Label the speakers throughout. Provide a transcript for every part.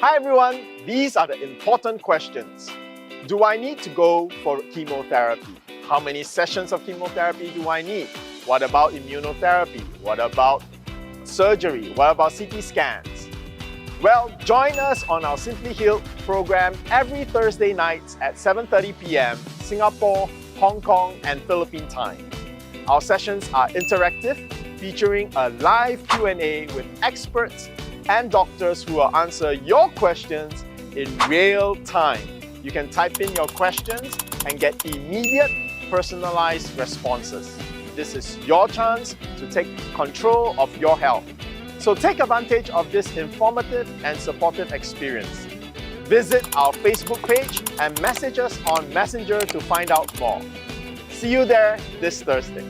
Speaker 1: Hi everyone, these are the important questions. Do I need to go for chemotherapy? How many sessions of chemotherapy do I need? What about immunotherapy? What about surgery? What about CT scans? Well, join us on our Simply Healed program every Thursday nights at 7:30 p.m. Singapore, Hong Kong, and Philippine time. Our sessions are interactive, featuring a live Q&A with experts and doctors who will answer your questions in real time. You can type in your questions and get immediate, personalized responses. This is your chance to take control of your health. So take advantage of this informative and supportive experience. Visit our Facebook page and message us on Messenger to find out more. See you there this Thursday.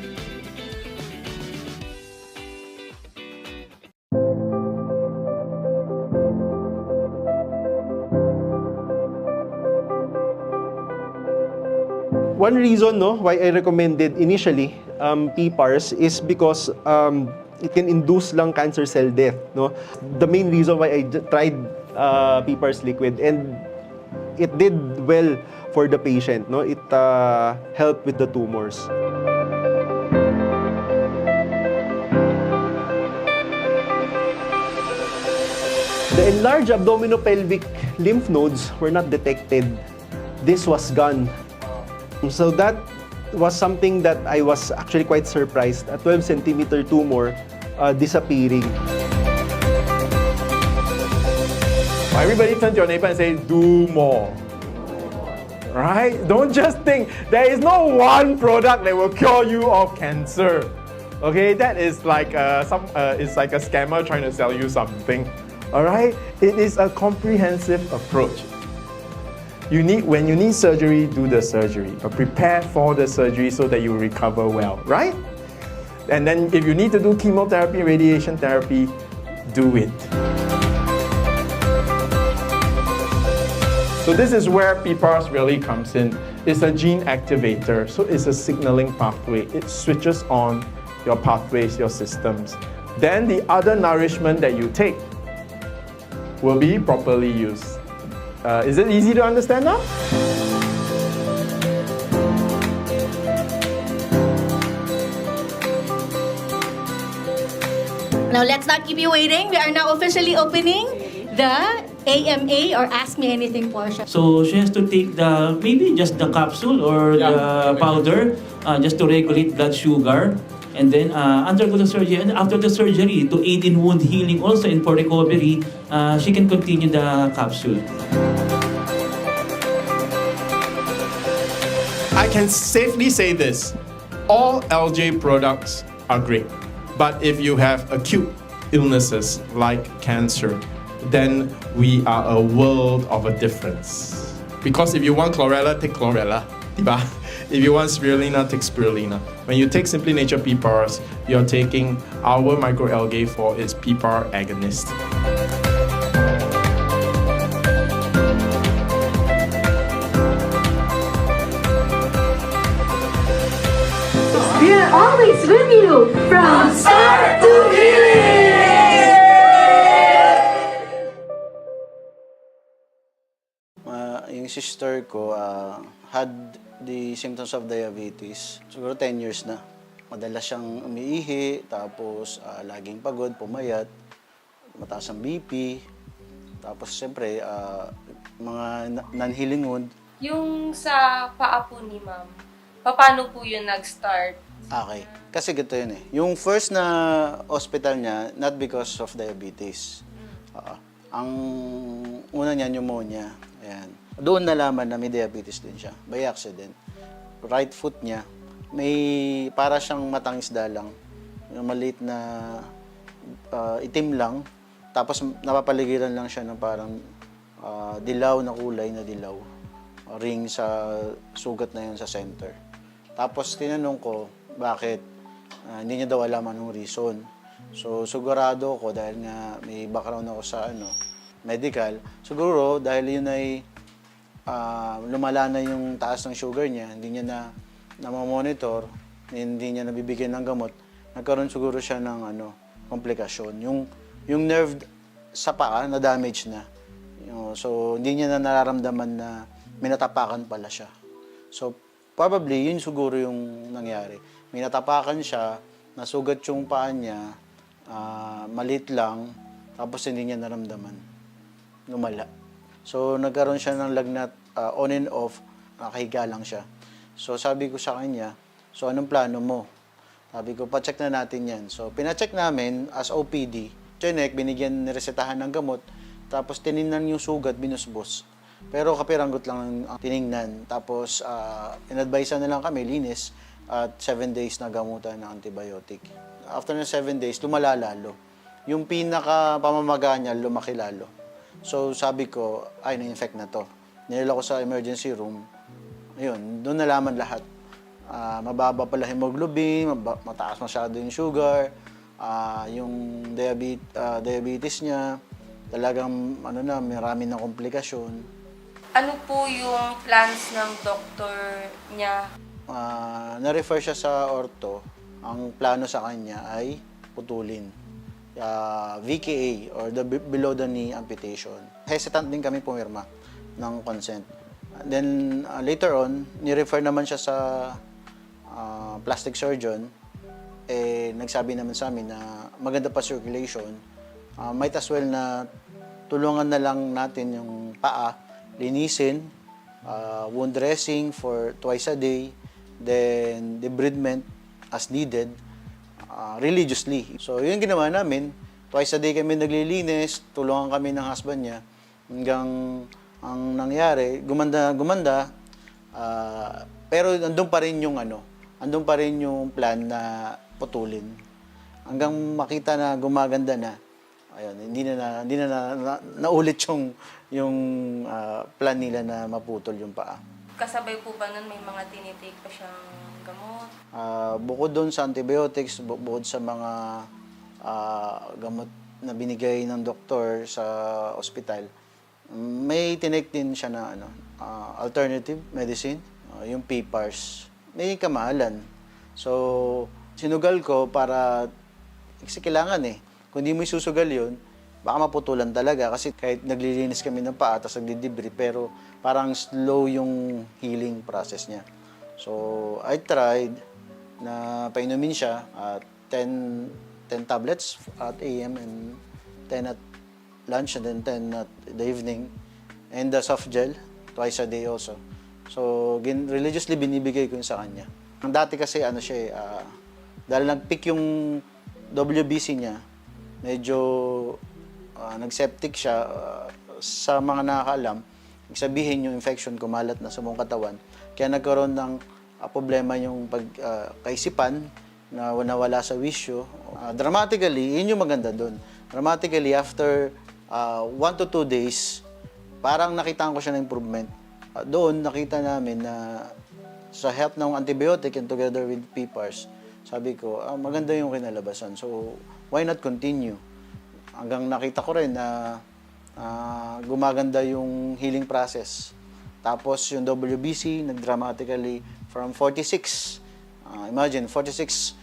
Speaker 2: One reason why I recommended initially PPARS is because it can induce lung cancer cell death. No? The main reason why I tried PPARS liquid, and it did well for the patient. No? It helped with the tumors. The enlarged abdominopelvic lymph nodes were not detected. This was gone. So that was something that I was actually quite surprised. A 12-centimeter tumor disappearing.
Speaker 3: Everybody turn to your neighbor and say, do more. Right? Don't just think there is no one product that will cure you of cancer. Okay, that is like it's like a scammer trying to sell you something. All right, it is a comprehensive approach. When you need surgery, do the surgery. But prepare for the surgery so that you recover well, right? And then if you need to do chemotherapy, radiation therapy, do it. So this is where PPARS really comes in. It's a gene activator, so it's a signaling pathway. It switches on your pathways, your systems. Then the other nourishment that you take will be properly used. Is it easy to understand now?
Speaker 4: Now let's not keep you waiting. We are now officially opening the AMA or Ask Me Anything portion.
Speaker 5: So she has to take maybe just the capsule or the powder just to regulate blood sugar. And then undergo the surgery, and after the surgery, to aid in wound healing also and for recovery, she can continue the capsule.
Speaker 3: I can safely say this, all LJ products are great. But if you have acute illnesses like cancer, then we are a world of a difference. Because if you want chlorella, take chlorella. Diba? If you want spirulina, take spirulina. When you take Simply Nature PPARS, you're taking our microalgae for its PPAR agonist.
Speaker 6: We are always with you from start to finish.
Speaker 7: Yung sister ko had the symptoms of diabetes. Siguro 10 years na. Madalas siyang umiihi, tapos laging pagod, pumayat, mataas ang BP, tapos siyempre mga non-healing wound.
Speaker 8: Yung sa paa po ni ma'am, paano po yun nag-start?
Speaker 7: Okay. Kasi ganito yun eh. Yung first na hospital niya, not because of diabetes. Ang una niya, pneumonia. Ayan. Doon nalaman na may diabetes din siya, by accident. Right foot niya, may para siyang matang isda lang. Yung maliit na itim lang. Tapos napapaligiran lang siya ng parang dilaw na kulay na dilaw. Ring sa sugat na yun sa center. Tapos tinanong ko, bakit? Hindi niya daw alam anong reason. So sigurado ko dahil nga may background ako sa medical, siguro dahil yun ay lumala na yung taas ng sugar niya, hindi niya na monitor, hindi niya nabibigyan ng gamot, nagkaroon siguro siya ng komplikasyon. Yung nerve sa paa na damage na, So, hindi niya na nararamdaman na may natapakan pala siya. So, probably, yun siguro yung nangyari. May natapakan siya, nasugat yung paa niya, maliit lang, tapos hindi niya naramdaman. Lumala. So, nagkaroon siya ng lagnat on and off, nakahiga lang siya. So, sabi ko sa kanya, so, anong plano mo? Sabi ko, pa-check na natin yan. So, pina-check namin as OPD. Chinek, binigyan, niresetahan ng gamot, tapos tinignan yung sugat, binusbos. Pero kapiranggot lang ang tinignan. Tapos, in-advise na lang kami, linis, at 7 days na gamutan ng antibiotic. After na 7 days, lumala lalo. Yung pinaka-pamamaga niya, lumaki lalo. So, sabi ko, ay, na-infect na to. Nilala ko sa emergency room. Ayun, doon nalaman lahat. Mababa pala hemoglobin, mataas masyado yung sugar, yung diabetes niya, talagang marami ng komplikasyon.
Speaker 8: Ano po yung plans ng doktor niya?
Speaker 7: Na-refer siya sa ortho. Ang plano sa kanya ay putulin. VKA or the below the knee amputation. Hesitant din kami pumirma ng consent. Then later on, ni-refer naman siya sa plastic surgeon. Nagsabi naman sa amin na maganda pa circulation. Might as well na tulungan na lang natin yung paa, linisin, wound dressing for twice a day, then debridement as needed, religiously. So, yun ginawa namin. Twice a day kami naglilinis, tulungan kami ng husband niya. Hanggang ang nangyari, gumanda, pero andun pa rin yung plan na putulin. Hanggang makita na gumaganda na, ayun, hindi na naulit yung plan nila na maputol yung paa.
Speaker 8: Kasabay po ba nun may mga tinitake pa siyang gamot?
Speaker 7: Bukod doon sa antibiotics, bukod sa mga gamot na binigay ng doktor sa ospital, may tinake din siya na alternative medicine, yung PPARS. May kamahalan. So, sinugal ko para, kasi kailangan kung di mo isusugal yun, baka maputulan talaga. Kasi kahit naglilinis kami ng paa, tapos nagdidibri, pero parang slow yung healing process niya. So, I tried na painumin siya at 10 tablets at AM and 10 at lunch and then 10 at the evening. And the soft gel, twice a day also. So, religiously binibigay ko yun sa kanya. Ang dati kasi dahil nag-peak yung WBC niya, medyo nag-septic siya. Sa mga nakakaalam, sabihin yung infection kumalat na sa buong katawan. Kaya nagkaroon ng problema yung kaisipan na nawala sa wisyo. Dramatically, yun yung maganda doon. Dramatically, after 1 to 2 days, parang nakitaan ko siya ng improvement. Doon, nakita namin na sa help ng antibiotic and together with PPARS, sabi ko, maganda yung kinalabasan. So, why not continue? Hanggang nakita ko rin na gumaganda yung healing process. Tapos yung WBC, nag-dramatically from 46. Imagine, 46,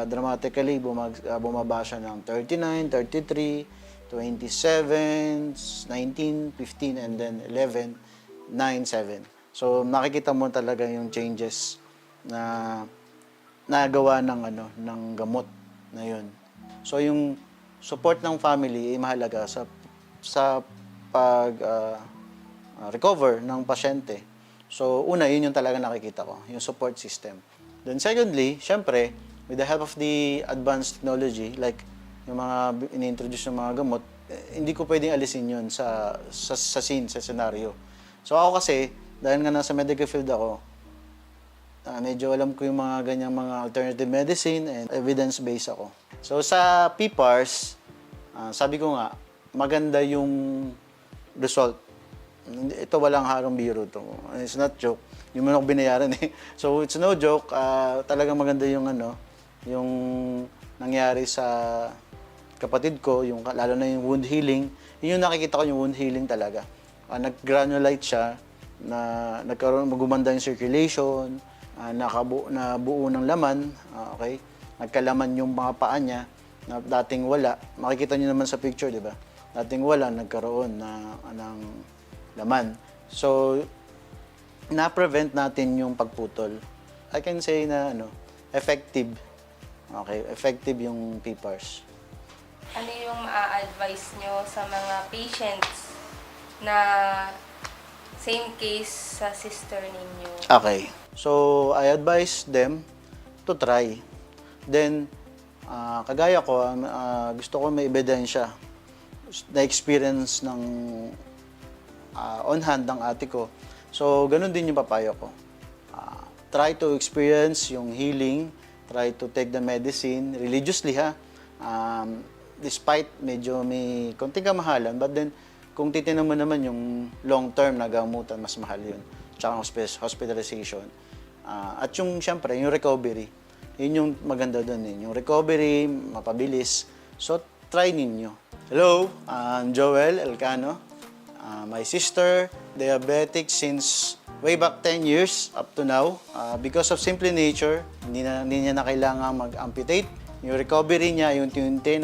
Speaker 7: dramatically bumaba siya ng 39, 33, 27, 19, 15, and then 11, 9, 7. So, nakikita mo talaga yung changes na nagawa ng gamot na yun. So, yung support ng family ay mahalaga sa recover ng pasyente. So, una, yun yung talaga nakikita ko, yung support system. Then secondly, syempre, with the help of the advanced technology, like yung mga ini-introduce ng mga gamot, hindi ko pwedeng alisin yun sa scene, sa scenario. So, ako kasi, dahil nga nasa medical field ako, medyo alam ko yung mga ganyang mga alternative medicine and evidence-based ako. So, sa PPARS, sabi ko nga, maganda yung result. Ito walang harong biro to. It's not joke. Yung mo ako binayaran So, it's no joke. Talagang maganda yung yung nangyari sa kapatid ko, lalo na yung wound healing. Yun yung nakikita ko, yung wound healing talaga. Nag-granulate siya, gumanda yung circulation, nabuo ng laman, okay? Nagkalaman yung mga paa niya na dating wala. Makikita niyo naman sa picture, di ba? dating wala, nagkaroon ng laman. So, na-prevent natin yung pagputol. I can say na effective. Okay, effective yung PPARS.
Speaker 8: Ano yung ma-advise nyo sa mga patients na same case sa sister ninyo?
Speaker 7: Okay. So, I advise them to try. Then, kagaya ko, gusto ko may ebidensya na experience ng on hand ng ate ko. So, ganun din yung papayo ko. Try to experience yung healing, try to take the medicine religiously ha. Despite medyo may konting kamahalan, but then kung titingnan mo naman yung long term na gamutan, mas mahal yun. Tsaka hospitalization. At yung syempre, yung recovery. Yun yung maganda doon eh. Yung recovery, mapabilis. So, try ninyo. Hello, I'm Joel Elcano. My sister, diabetic since way back 10 years up to now. Because of Simply Nature, hindi niya na kailangan mag-amputate. Yung recovery niya, yung unti-unti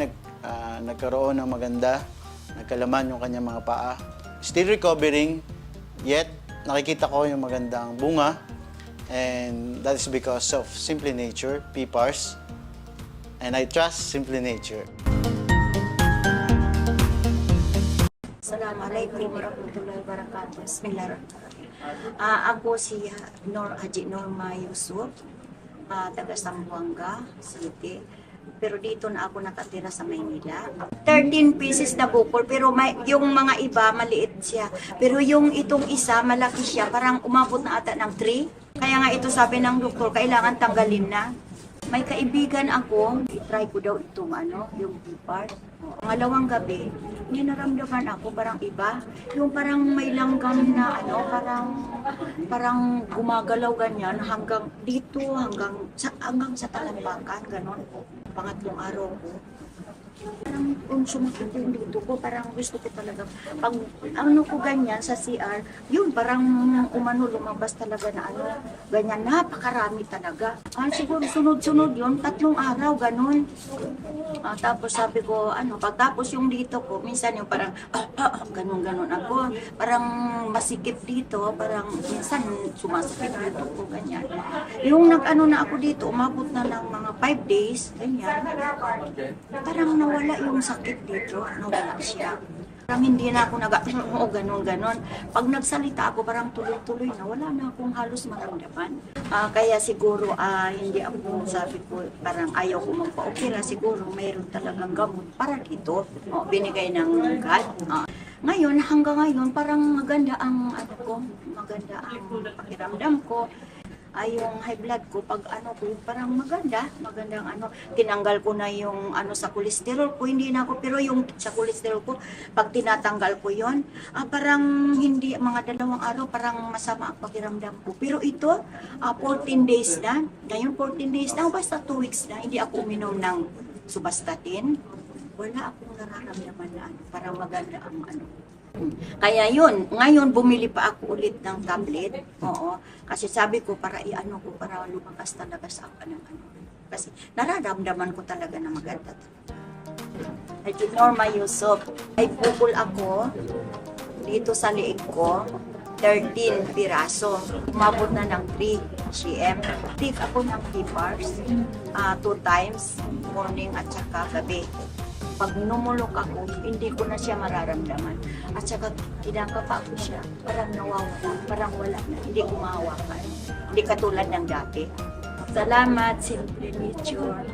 Speaker 7: nagkaroon ng maganda, nagkalaman yung kanyang mga paa. Still recovering, yet nakikita ko yung magandang bunga. And that is because of Simply Nature, PPARS. And I trust Simply Nature.
Speaker 9: Assalamualaikum warahmatullahi wabarakatuh. Bismillahirrahmanirrahim. Ako si Haji Norma Yusuf, taga Zamboanga City. Pero dito na ako nakatira sa Maynila. 13 pieces na bukol, pero yung mga iba maliit siya. Pero yung itong isa malaki siya, parang umabot na ata ng 3. Kaya nga ito sabi ng doktor, kailangan tanggalin na. May kaibigan ako, try ko daw itong yung PPARS. Pangalawang gabi, may naramdaman ako parang iba. Yung parang may langgam na parang gumagalaw ganyan hanggang dito, hanggang sa talambakan, gano'n. Pangatlong araw ko. Parang sumakit yung dito ko, parang gusto ko talaga. Pag ko ganyan sa CR, yun parang lumabas talaga na ganyan, napakarami talaga. Siguro sunod-sunod yun, 3 araw, ganun. Tapos sabi ko, pagtapos yung dito ko, minsan yung parang, ganun-ganun ako. Parang masikip dito, parang minsan sumasakit dito ko, ganyan. Yung na ako dito, umabot na ng mga 5 days, ganyan. Parang nawala yung sakit dito, nawala siya. Parang hindi na ako ganun-ganon. Pag nagsalita ako, parang tuloy-tuloy na, wala na akong halos maramdaman. Kaya siguro, hindi ako, sabi ko, parang ayaw ko magpa-opera, siguro mayroon talagang gamot para dito. Binigay ng God. Ngayon, hanggang ngayon, parang maganda ang maganda ang pakiramdam ko. Yung high blood ko, pag parang magandang tinanggal ko na yung sa cholesterol ko, hindi na ako, pero yung sa cholesterol ko, pag tinatanggal ko yon, parang hindi, mga 2 araw, parang masama ang pakiramdam ko. Pero ito, 14 days na, ngayon 14 days na, basta 2 weeks na, hindi ako uminom ng subastatin, wala akong nararamdaman na parang maganda ang Kaya yun, ngayon bumili pa ako ulit ng tablet. Oo. Kasi sabi ko para para lumakas talaga sa akin Kasi nararamdaman ko talaga na maganda. Haji Norma Yusuf, ay bukol ako dito sa liig ko, 13 piraso. Umabot na ng 3 cm. Take ako ng PPARS 2 times, morning at saka gabi. Pag numulok ako, hindi ko na siya mararamdaman. At saka, kinakapa ko siya, parang nawawala, parang wala na, hindi ko mahawakan. Hindi katulad ng dati. Salamat, Simply Nature.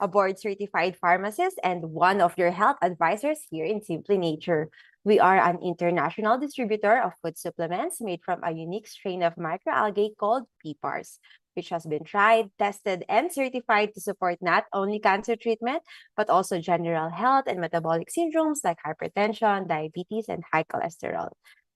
Speaker 10: a board-certified pharmacist, and one of your health advisors here in Simply Nature. We are an international distributor of food supplements made from a unique strain of microalgae called PPARS, which has been tried, tested, and certified to support not only cancer treatment, but also general health and metabolic syndromes like hypertension, diabetes, and high cholesterol.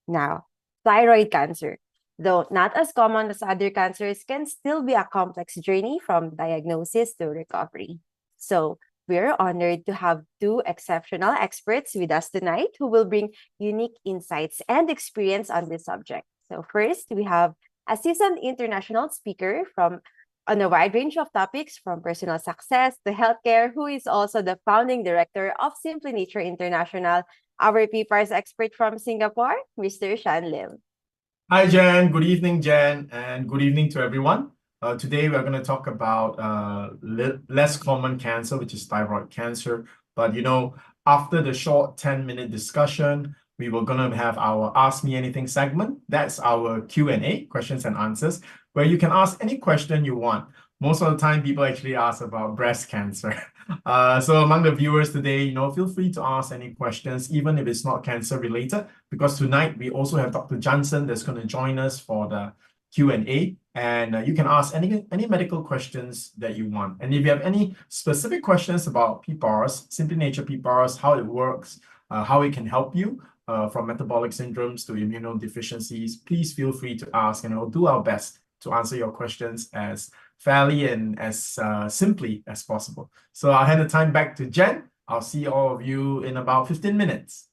Speaker 10: Now, thyroid cancer, though not as common as other cancers, can still be a complex journey from diagnosis to recovery. So, we're honored to have two exceptional experts with us tonight who will bring unique insights and experience on this subject. So first, we have a seasoned international speaker on a wide range of topics from personal success to healthcare, who is also the founding director of Simply Nature International, our PPARS expert from Singapore, Mr. Shyan Lim.
Speaker 3: Hi, Jen. Good evening, Jen, and good evening to everyone. Today, we're going to talk about less common cancer, which is thyroid cancer. But, after the short 10-minute discussion, we were going to have our Ask Me Anything segment. That's our Q&A, questions and answers, where you can ask any question you want. Most of the time, people actually ask about breast cancer. So among the viewers today, feel free to ask any questions, even if it's not cancer related, because tonight we also have Dr. Jansen that's going to join us for the Q&A, and you can ask any medical questions that you want. And if you have any specific questions about PPARS, Simply Nature PPARS, how it works, how it can help you from metabolic syndromes to immunodeficiencies, please feel free to ask, and we'll do our best to answer your questions as fairly and as simply as possible. So I'll hand the time back to Jen. I'll see all of you in about 15 minutes.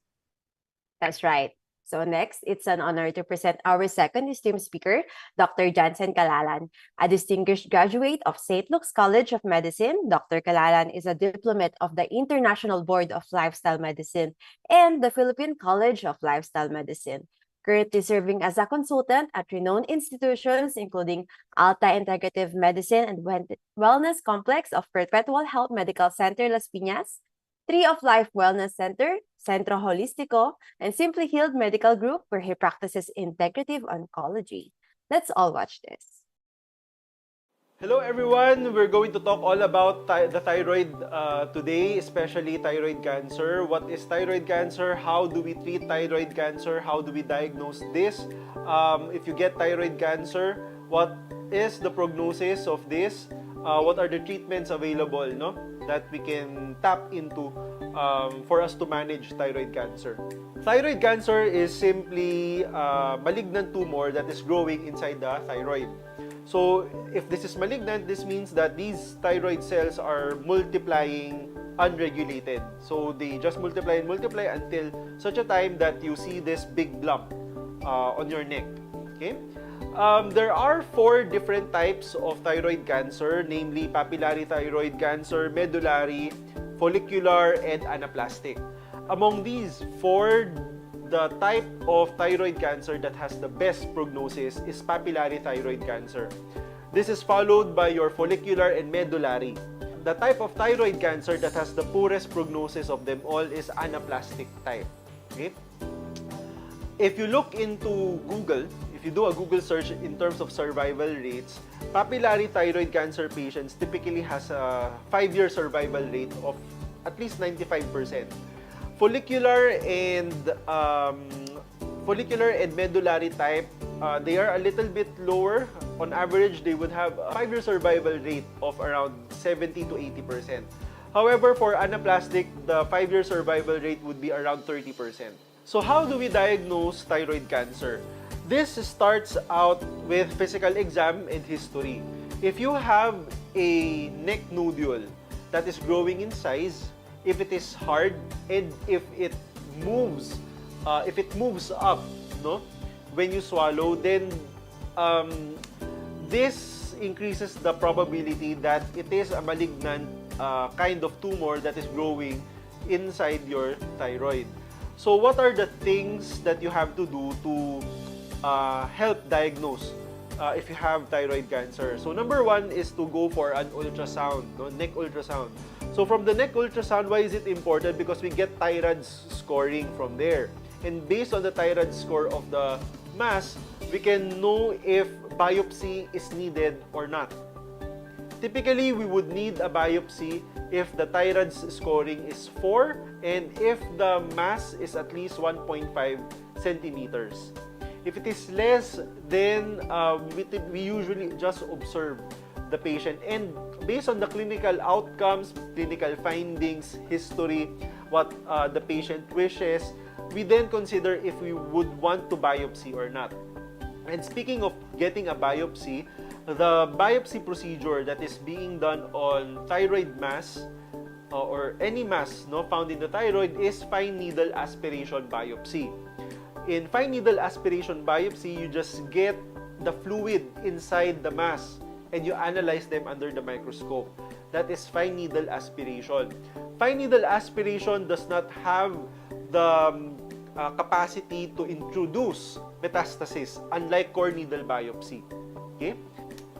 Speaker 10: That's right. So next, it's an honor to present our second esteemed speaker, Dr. Jansen Calalan. A distinguished graduate of St. Luke's College of Medicine, Dr. Calalan is a diplomat of the International Board of Lifestyle Medicine and the Philippine College of Lifestyle Medicine, currently serving as a consultant at renowned institutions including Alta Integrative Medicine and Wellness Complex of Perpetual Health Medical Center Las Piñas, Tree of Life Wellness Center, Centro Holistico, and Simply Healed Medical Group, where he practices integrative oncology. Let's all watch this.
Speaker 2: Hello everyone! We're going to talk all about the thyroid today, especially thyroid cancer. What is thyroid cancer? How do we treat thyroid cancer? How do we diagnose this? If you get thyroid cancer, what is the prognosis of this? What are the treatments available that we can tap into for us to manage thyroid cancer? Thyroid cancer is simply a malignant tumor that is growing inside the thyroid. So if this is malignant, this means that these thyroid cells are multiplying unregulated. So they just multiply and multiply until such a time that you see this big lump on your neck. Okay? There are 4 different types of thyroid cancer, namely papillary thyroid cancer, medullary, follicular, and anaplastic. Among these 4, the type of thyroid cancer that has the best prognosis is papillary thyroid cancer. This is followed by your follicular and medullary. The type of thyroid cancer that has the poorest prognosis of them all is anaplastic type. Okay? If you look into Google, if you do a Google search in terms of survival rates, papillary thyroid cancer patients typically has a 5-year survival rate of at least 95%. Follicular and medullary type, they are a little bit lower. On average, they would have a 5-year survival rate of around 70 to 80%. However, for anaplastic, the 5-year survival rate would be around 30%. So how do we diagnose thyroid cancer? This starts out with physical exam and history. If you have a neck nodule that is growing in size, if it is hard, and if it moves up, when you swallow, then this increases the probability that it is a malignant kind of tumor that is growing inside your thyroid. So what are the things that you have to do to help diagnose if you have thyroid cancer? So number 1 is to go for an ultrasound, neck ultrasound. So from the neck ultrasound, why is it important? Because we get thyroid scoring from there. And based on the thyroid score of the mass, we can know if biopsy is needed or not. Typically, we would need a biopsy if the thyroid scoring is 4 and if the mass is at least 1.5 centimeters. If it is less, then we usually just observe the patient, and based on the clinical outcomes, clinical findings, history, what the patient wishes, we then consider if we would want to biopsy or not. And speaking of getting a biopsy, the biopsy procedure that is being done on thyroid mass or any mass found in the thyroid is fine needle aspiration biopsy. In fine needle aspiration biopsy, you just get the fluid inside the mass and you analyze them under the microscope. That is fine needle aspiration. Fine needle aspiration does not have the capacity to introduce metastasis, unlike core needle biopsy. Okay?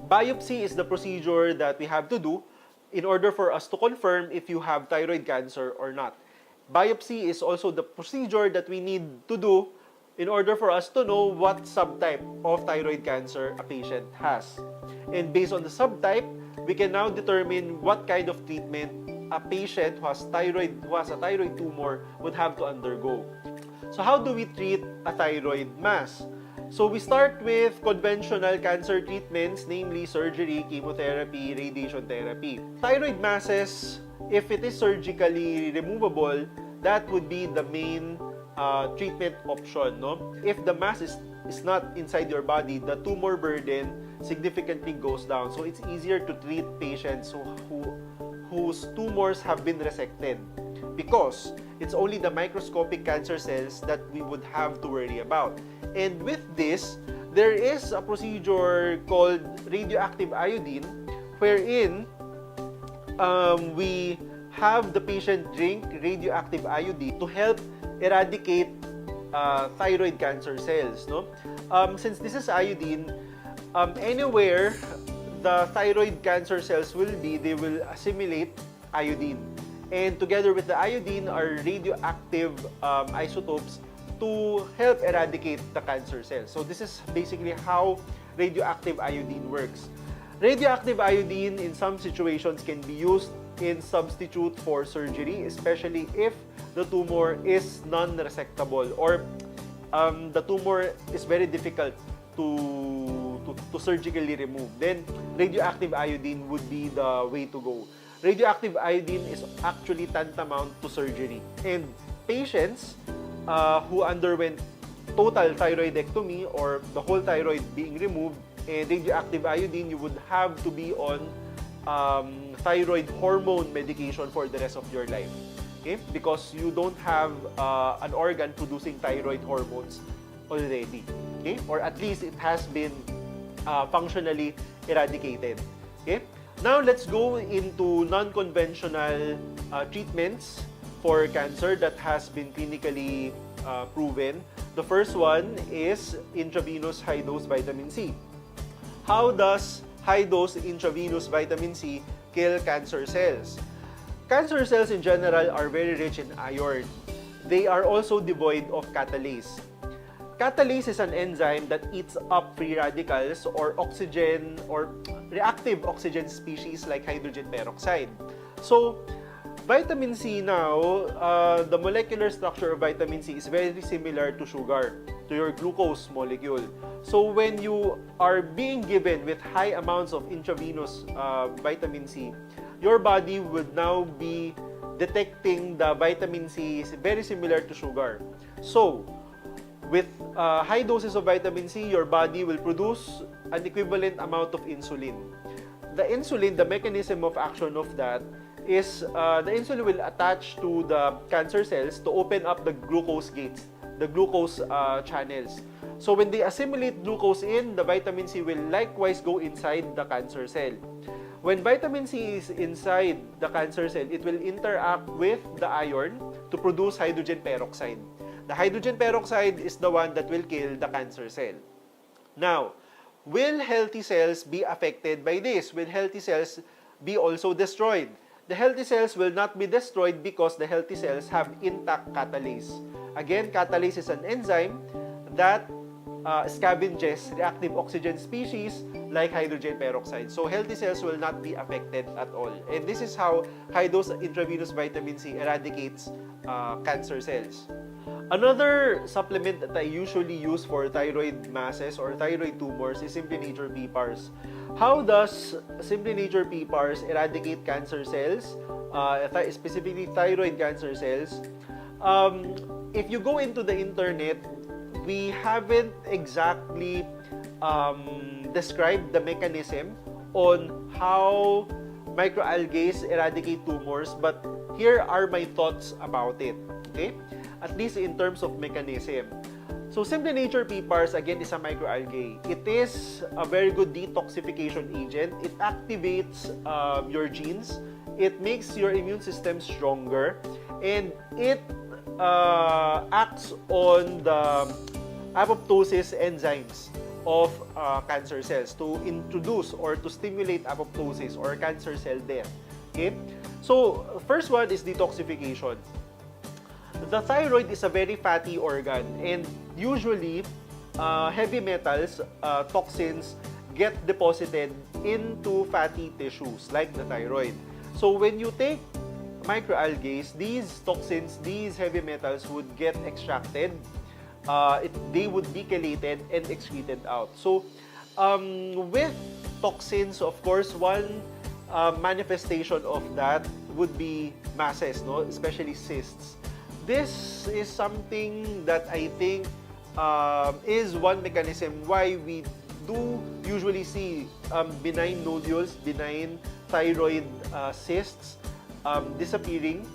Speaker 2: Biopsy is the procedure that we have to do in order for us to confirm if you have thyroid cancer or not. Biopsy is also the procedure that we need to do in order for us to know what subtype of thyroid cancer a patient has. And based on the subtype, we can now determine what kind of treatment a patient who has a thyroid tumor would have to undergo. So how do we treat a thyroid mass? So we start with conventional cancer treatments, namely surgery, chemotherapy, radiation therapy. Thyroid masses, if it is surgically removable, that would be the main treatment option. If the mass is not inside your body, the tumor burden significantly goes down. So it's easier to treat patients whose tumors have been resected, because it's only the microscopic cancer cells that we would have to worry about. And with this, there is a procedure called radioactive iodine, wherein we have the patient drink radioactive iodine to help eradicate thyroid cancer cells. Since this is iodine, anywhere the thyroid cancer cells will be, they will assimilate iodine. And together with the iodine are radioactive isotopes to help eradicate the cancer cells. So this is basically how radioactive iodine works. Radioactive iodine in some situations can be used in substitute for surgery, especially if the tumor is non-resectable or the tumor is very difficult to surgically remove. Then radioactive iodine would be the way to go. Radioactive iodine is actually tantamount to surgery. And patients who underwent total thyroidectomy or the whole thyroid being removed, and radioactive iodine, you would have to be on thyroid hormone medication for the rest of your life. Okay? Because you don't have an organ producing thyroid hormones already. Okay? Or at least it has been functionally eradicated. Okay? Now, let's go into non-conventional treatments for cancer that has been clinically proven. The first one is intravenous high-dose vitamin C. How does high-dose intravenous vitamin C kill cancer cells? Cancer cells in general are very rich in iron. They are also devoid of catalase. Catalase is an enzyme that eats up free radicals or oxygen or reactive oxygen species like hydrogen peroxide. So, vitamin C now, the molecular structure of vitamin C is very similar to sugar, to your glucose molecule. So, when you are being given with high amounts of intravenous vitamin C, your body would now be detecting the vitamin C is very similar to sugar. So, with high doses of vitamin C, your body will produce an equivalent amount of insulin. The insulin, the mechanism of action of that is the insulin will attach to the cancer cells to open up the glucose gates, the glucose channels. So when they assimilate glucose in, the vitamin C will likewise go inside the cancer cell. When vitamin C is inside the cancer cell, it will interact with the iron to produce hydrogen peroxide. The hydrogen peroxide is the one that will kill the cancer cell. Now, will healthy cells be affected by this? Will healthy cells be also destroyed? The healthy cells will not be destroyed because the healthy cells have intact catalase. Again, catalase is an enzyme that scavenges reactive oxygen species like hydrogen peroxide. So healthy cells will not be affected at all. And this is how high-dose intravenous vitamin C eradicates cancer cells. Another supplement that I usually use for thyroid masses or thyroid tumors is Simply Nature PPARS. How does Simply Nature PPARS eradicate cancer cells, specifically thyroid cancer cells? If you go into the internet, we haven't exactly described the mechanism on how microalgae eradicate tumors, but here are my thoughts about it. Okay? At least in terms of mechanism. So Simply Nature PPARS again is a microalgae. It is a very good detoxification agent. It activates your genes. It makes your immune system stronger, and it acts on the apoptosis enzymes of cancer cells to introduce or to stimulate apoptosis or cancer cell death. Okay? So first one is detoxification. The thyroid is a very fatty organ, and usually heavy metals, toxins, get deposited into fatty tissues like the thyroid. So when you take microalgae, these toxins, these heavy metals would get extracted, they would be chelated and excreted out. So with toxins, of course, one manifestation of that would be masses, no? Especially cysts. This is something that I think is one mechanism why we do usually see benign nodules, benign thyroid cysts disappearing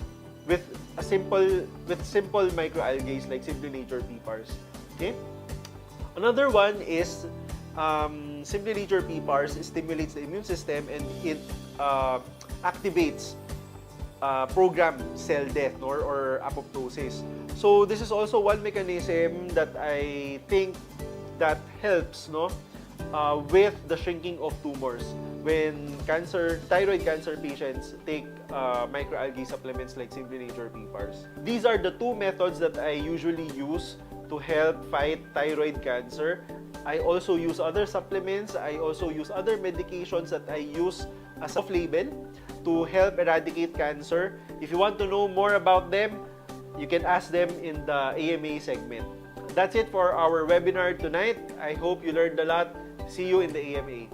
Speaker 2: with simple microalgae like Simply Nature PPARS. Okay. Another one is Simply Nature PPARS stimulates the immune system, and it activates program cell death or apoptosis. So this is also one mechanism that I think that helps, no, with the shrinking of tumors when thyroid cancer patients take microalgae supplements like Simply Nature PPARS. These are the two methods that I usually use to help fight thyroid cancer. I also use other supplements. I also use other medications that I use as off-label to help eradicate cancer. If you want to know more about them, you can ask them in the AMA segment. That's it for our webinar tonight. I hope you learned a lot. See you in the AMA.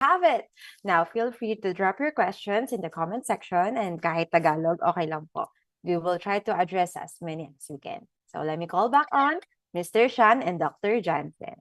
Speaker 10: Have it. Now, feel free to drop your questions in the comment section, and kahit Tagalog, okay lang po. We will try to address as many as we can. So let me call back on Mr. Shyan and Dr. Jansen.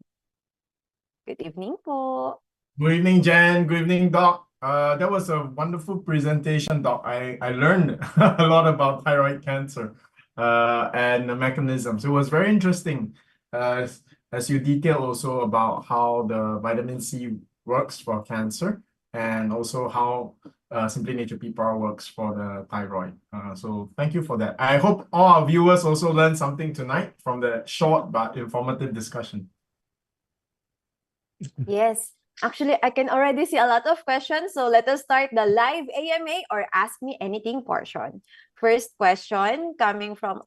Speaker 10: Good evening po.
Speaker 3: Good evening, Jhen. Good evening, Doc. That was a wonderful presentation, Doc. I learned a lot about thyroid cancer and the mechanisms. It was very interesting as you detail also about how the vitamin C works for cancer, and also how Simply Nature PPAR works for the thyroid. So thank you for that. I hope all our viewers also learned something tonight from the short but informative discussion.
Speaker 10: Yes. Actually, I can already see a lot of questions. So let us start the live AMA or Ask Me Anything portion. First question coming from,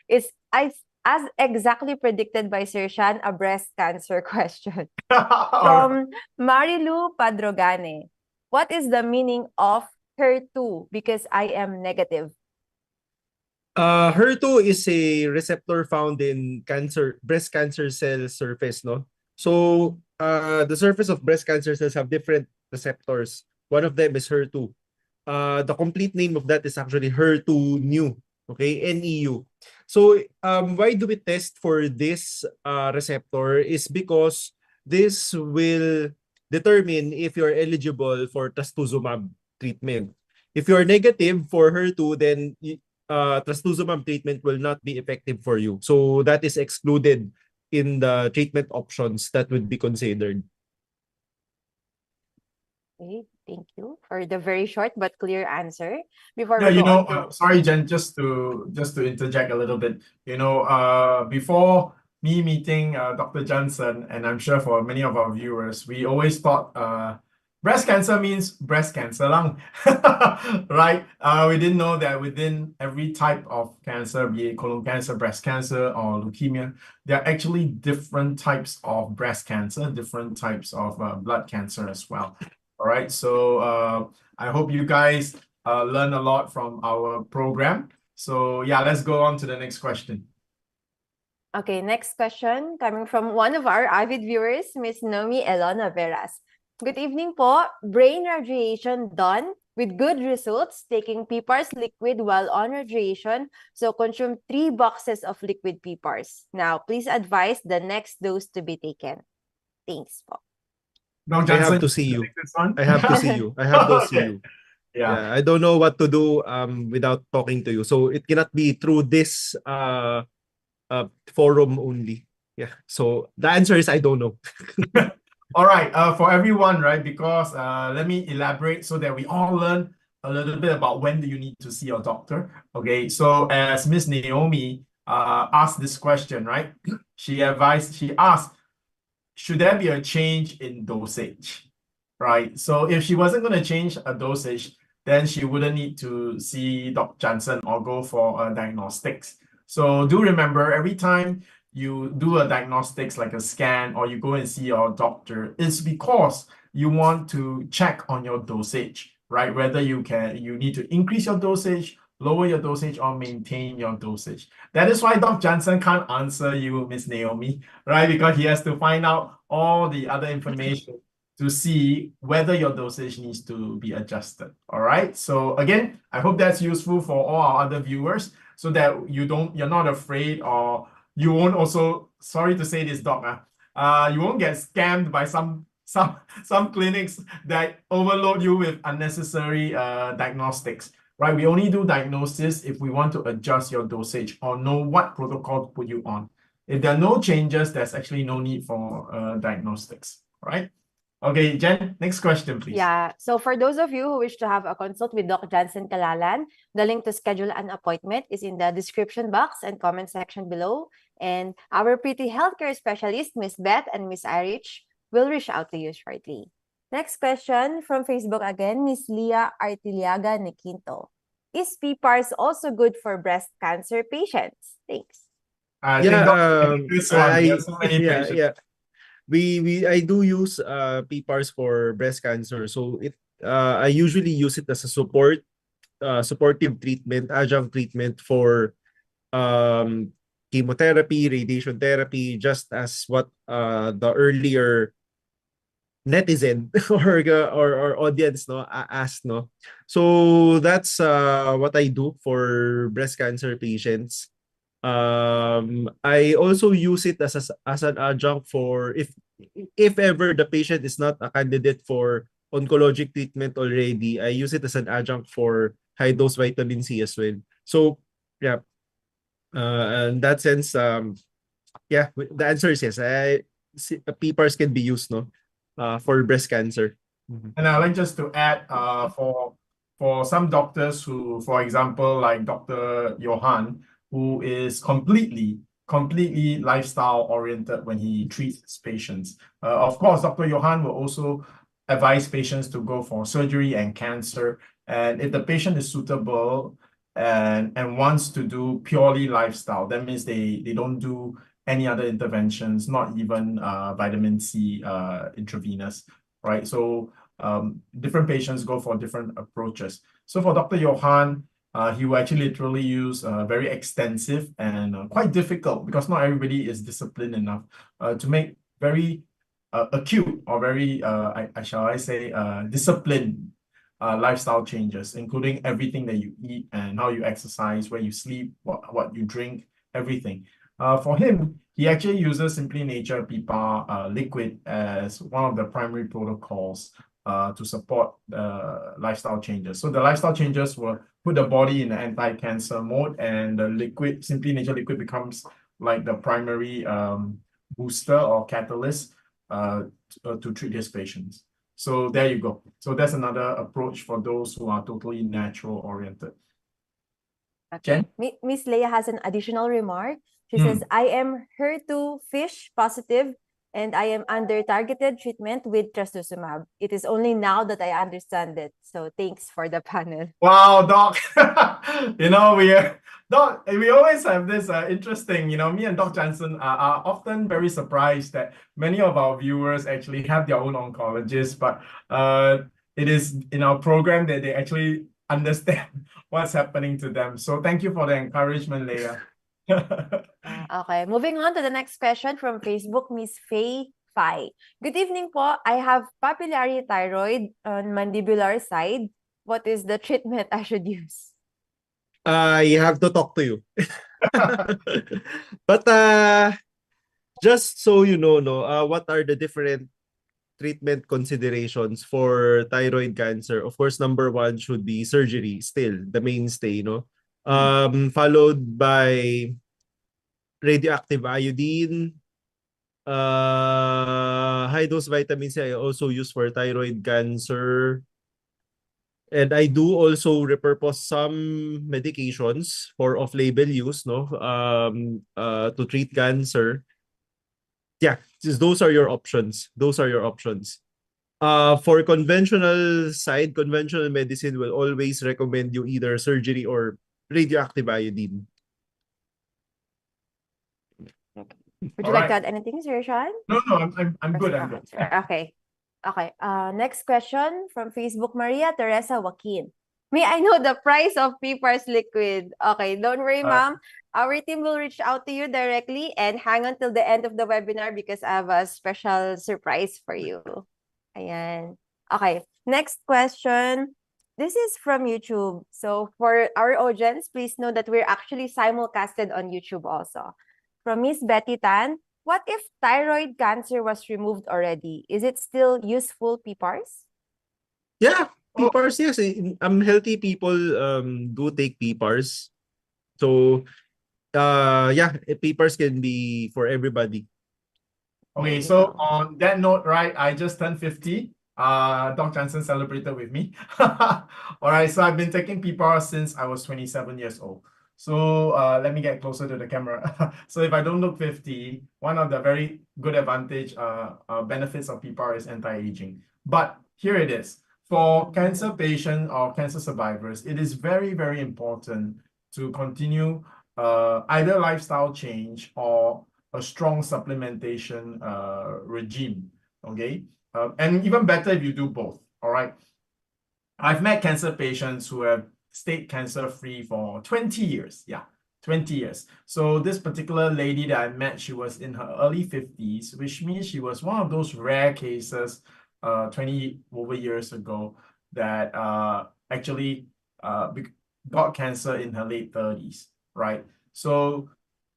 Speaker 10: as exactly predicted by Sir Shyan, a breast cancer question. From Marilu Padrogane. What is the meaning of HER2? Because I am negative.
Speaker 2: HER2 is a receptor found in breast cancer cell surface, no? So the surface of breast cancer cells have different receptors. One of them is HER2. The complete name of that is actually HER2 new, okay, NEU. So why do we test for this receptor is because this will determine if you're eligible for trastuzumab treatment. If you're negative for HER2, then trastuzumab treatment will not be effective for you. So that is excluded in the treatment options that would be considered.
Speaker 10: Okay, thank you for the very short but clear answer. Before
Speaker 3: Yeah,
Speaker 10: we go on to...
Speaker 3: sorry, Jhen, just to interject a little bit. Before me meeting Dr. Jansen, and I'm sure for many of our viewers, we always thought breast cancer means breast cancer lang, right? We didn't know that within every type of cancer, be it colon cancer, breast cancer, or leukemia, there are actually different types of breast cancer, different types of blood cancer as well. All right, so I hope you guys learn a lot from our program. So yeah, let's go on to the next question.
Speaker 10: Okay, next question coming from one of our avid viewers, Miss Nomi Elona Veras. Good evening po. Brain radiation done with good results, taking PPARS liquid while on radiation. So consume 3 boxes of liquid PPARS. Now, please advise the next dose to be taken. Thanks po.
Speaker 3: No,
Speaker 2: I have
Speaker 3: Jansen,
Speaker 2: to see you.
Speaker 3: this one?
Speaker 2: I have to see you. I have to see
Speaker 3: Okay.
Speaker 2: you.
Speaker 3: Yeah.
Speaker 2: Yeah, I don't know what to do without talking to you. So it cannot be through this forum only. Yeah. So the answer is I don't know.
Speaker 3: All right, for everyone, right? Because let me elaborate so that we all learn a little bit about when do you need to see your doctor. Okay, so as Miss Naomi asked this question, right? She asked, should there be a change in dosage, right? So if she wasn't going to change a dosage, then she wouldn't need to see Dr. Jansen or go for diagnostics. So do remember, every time you do a diagnostics like a scan or you go and see your doctor, it's because you want to check on your dosage, right? Whether you need to increase your dosage, lower your dosage, or maintain your dosage. That is why Dr. Jansen can't answer you, Miss Naomi, right? Because he has to find out all the other information to see whether your dosage needs to be adjusted. All right. So again, I hope that's useful for all our other viewers so that you're not afraid, or you won't also, sorry to say this, doc, you won't get scammed by some clinics that overload you with unnecessary diagnostics. Right, we only do diagnosis if we want to adjust your dosage or know what protocol to put you on. If there are no changes, there's actually no need for diagnostics. All right. Okay, Jen, next question, please.
Speaker 10: Yeah, so for those of you who wish to have a consult with Dr. Jansen Kalalan, the link to schedule an appointment is in the description box and comment section below. And our pretty healthcare specialist, Miss Beth and Miss Irich, will reach out to you shortly. Next question from Facebook again, Miss Leah Artiliaga Nequinto. Is PPARS also good for breast cancer patients? Thanks.
Speaker 3: I think this one, we have so many patients.
Speaker 2: Yeah. I do use PPARS for breast cancer. So I usually use it as a supportive treatment, adjunct treatment for chemotherapy, radiation therapy, just as what the earlier netizen or audience asked. So that's what I do for breast cancer patients. I also use it as an adjunct for if ever the patient is not a candidate for oncologic treatment already. I use it as an adjunct for high dose vitamin C as well. So yeah, in that sense, yeah, the answer is yes. PPARS can be used for breast cancer.
Speaker 3: And I'd like just to add, for some doctors who, for example, like Dr. Johan, who is completely lifestyle oriented when he treats his patients. Of course, Dr. Johan will also advise patients to go for surgery and cancer. And if the patient is suitable and wants to do purely lifestyle, that means they don't do any other interventions, not even vitamin C intravenous, right? So different patients go for different approaches. So for Dr. Johan, he will actually literally use very extensive and quite difficult, because not everybody is disciplined enough to make very acute or very, shall I say, disciplined lifestyle changes, including everything that you eat and how you exercise, where you sleep, what you drink, everything. For him, he actually uses Simply Nature PPAR liquid as one of the primary protocols to support lifestyle changes. So the lifestyle changes will put the body in the anti-cancer mode, and the liquid, Simply Nature liquid, becomes like the primary booster or catalyst to treat his patients. So there you go. So that's another approach for those who are totally natural oriented.
Speaker 10: Okay. Miss Leia has an additional remark. She says, I am HER2 fish positive and I am under targeted treatment with trastuzumab. It is only now that I understand it. So thanks for the panel.
Speaker 3: Wow, Doc. Doc, we always have this interesting, me and Doc Jansen are often very surprised that many of our viewers actually have their own oncologists, but it is in our program that they actually understand what's happening to them. So thank you for the encouragement, Leah.
Speaker 10: Okay, moving on to the next question from Facebook, Miss Faye Fai. Good evening po. I have papillary thyroid on mandibular side. What is the treatment I should use?
Speaker 2: I have to talk to you. But just so you know, what are the different treatment considerations for thyroid cancer? Of course, number one should be surgery, still the mainstay, followed by radioactive iodine, high dose vitamin C I also use for thyroid cancer. And I do also repurpose some medications for off-label use, to treat cancer. Yeah, those are your options. Those are your options. For conventional medicine will always recommend you either surgery or radioactive iodine.
Speaker 10: Would you like to add anything, Sir Shyan?
Speaker 3: No, I'm good. I'm good.
Speaker 10: Okay. Okay. Next question from Facebook, Maria Teresa Joaquin. May I know the price of PPARS liquid? Okay, don't worry, ma'am. Our team will reach out to you directly and hang on till the end of the webinar because I have a special surprise for you. Ayan. Okay, next question. This is from YouTube. So for our audience, please know that we're actually simulcasted on YouTube also. From Miss Betty Tan, what if thyroid cancer was removed already? Is it still useful, PPARS?
Speaker 2: Yeah, PPARS, yes. Healthy people do take PPARS. So, PPARS can be for everybody.
Speaker 3: Okay, so on that note, right, I just turned 50. Doc Jansen celebrated with me. All right, so I've been taking PPARS since I was 27 years old. So let me get closer to the camera. So if I don't look 50, one of the very good benefits of PPAR is anti-aging. But here it is. For cancer patients or cancer survivors, it is very, very important to continue either lifestyle change or a strong supplementation regime, okay? And even better if you do both, all right? I've met cancer patients who have stayed cancer-free for 20 years. Yeah, 20 years. So this particular lady that I met, she was in her early 50s, which means she was one of those rare cases 20 over years ago that actually got cancer in her late 30s, right? So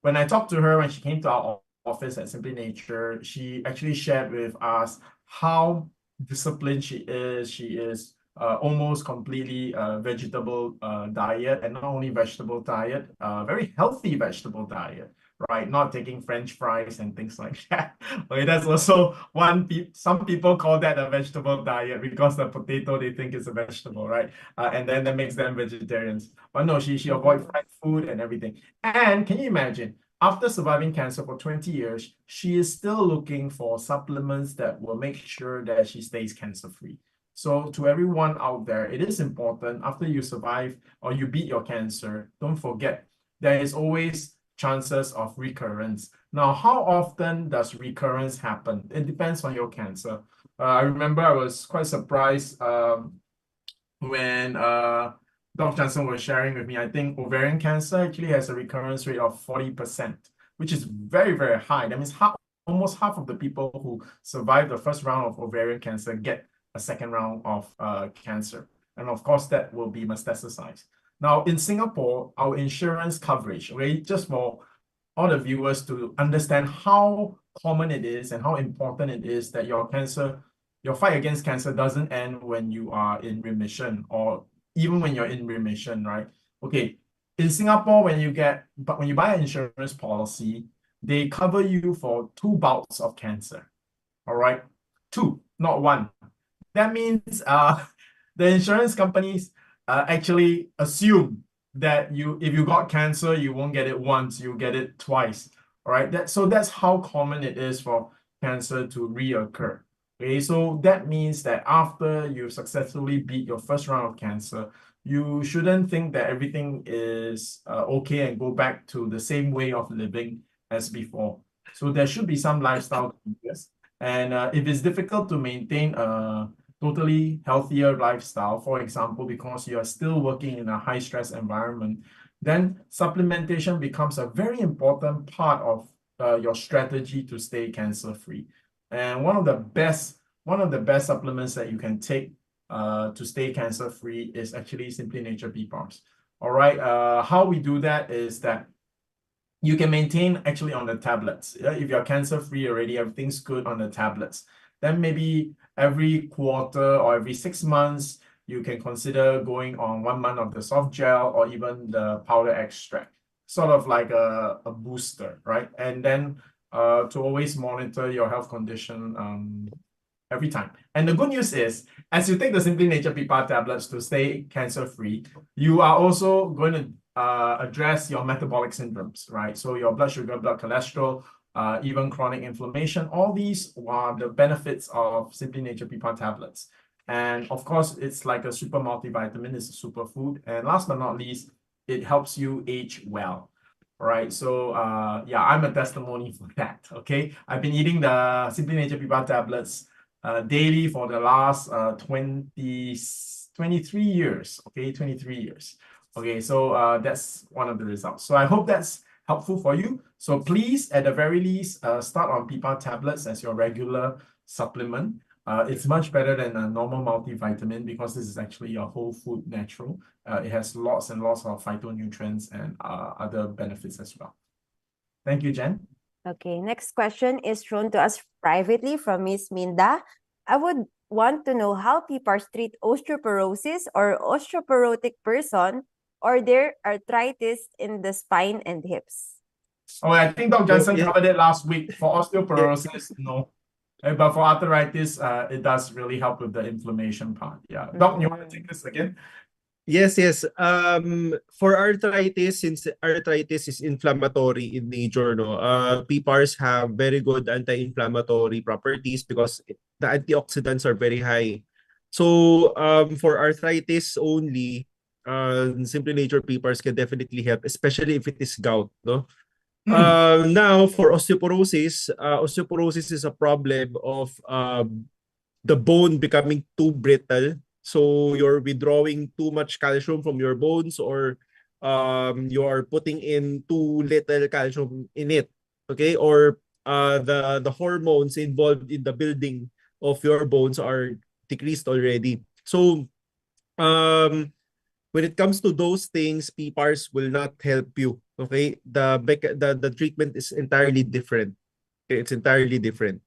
Speaker 3: when I talked to her, when she came to our office at Simply Nature, she actually shared with us how disciplined she is. She is almost completely vegetable diet, and not only vegetable diet, very healthy vegetable diet, right? Not taking French fries and things like that. Okay, that's also some people call that a vegetable diet because the potato they think is a vegetable, right? And then that makes them vegetarians. But no, she avoids fried food and everything. And can you imagine? After surviving cancer for 20 years, she is still looking for supplements that will make sure that she stays cancer-free. So to everyone out there, it is important after you survive or you beat your cancer, don't forget, there is always chances of recurrence. Now, how often does recurrence happen? It depends on your cancer. I remember I was quite surprised when Dr. Jansen was sharing with me. I think ovarian cancer actually has a recurrence rate of 40%, which is very, very high. That means almost half of the people who survive the first round of ovarian cancer get a second round of cancer. And of course, that will be metastasized. Now, in Singapore, our insurance coverage, okay, just for all the viewers to understand how common it is and how important it is that your fight against cancer doesn't end when you are in remission or even when you're in remission, right? Okay, in Singapore, when you buy an insurance policy, they cover you for 2 bouts of cancer, all right? 2, not 1. That means the insurance companies actually assume that if you got cancer, you won't get it once, you get it twice. All right. So that's how common it is for cancer to reoccur. Okay, so that means that after you successfully beat your first round of cancer, you shouldn't think that everything is okay and go back to the same way of living as before. So there should be some lifestyle changes. And if it's difficult to maintain a totally healthier lifestyle, for example, because you are still working in a high stress environment, then supplementation becomes a very important part of your strategy to stay cancer free. And one of the best supplements that you can take to stay cancer free is actually Simply Nature PPARS. All right, how we do that is that you can maintain actually on the tablets. If you're cancer free already, everything's good on the tablets. Then maybe every quarter or every 6 months, you can consider going on 1 month of the soft gel or even the powder extract, sort of like a booster, right? And then to always monitor your health condition every time. And the good news is, as you take the Simply Nature PPAR tablets to stay cancer-free, you are also going to address your metabolic syndromes, right? So your blood sugar, blood cholesterol, even chronic inflammation, all these are the benefits of Simply Nature PPAR tablets. And of course, it's like a super multivitamin, it's a superfood. And last but not least, it helps you age well. All right, so yeah, I'm a testimony for that, okay? I've been eating the Simply Nature PPAR tablets daily for the last 23 years, okay? 23 years. Okay, so that's one of the results. So I hope that's helpful for you. So please, at the very least, start on PPAR tablets as your regular supplement. It's much better than a normal multivitamin because this is actually a whole food natural. It has lots and lots of phytonutrients and other benefits as well. Thank you, Jhen.
Speaker 10: Okay, next question is thrown to us privately from Miss Minda. I would want to know how PPARS treat osteoporosis or osteoporotic person or their arthritis in the spine and hips.
Speaker 3: Oh, I think Dr. Jansen
Speaker 2: yeah.
Speaker 3: covered it last week. For osteoporosis, no. But for arthritis, it does really help with the inflammation part. Yeah. Doc, you want to take this again?
Speaker 2: Yes. For arthritis, since arthritis is inflammatory in nature, no, PPARs have very good anti-inflammatory properties because the antioxidants are very high. So for arthritis only, Simply Nature PPARs can definitely help, especially if it is gout, no. Now for osteoporosis, osteoporosis is a problem of the bone becoming too brittle. So you're withdrawing too much calcium from your bones, or you're putting in too little calcium in it. Okay, or the hormones involved in the building of your bones are decreased already. So when it comes to those things, PPARs will not help you. Okay, the treatment is entirely different. Okay, it's entirely different.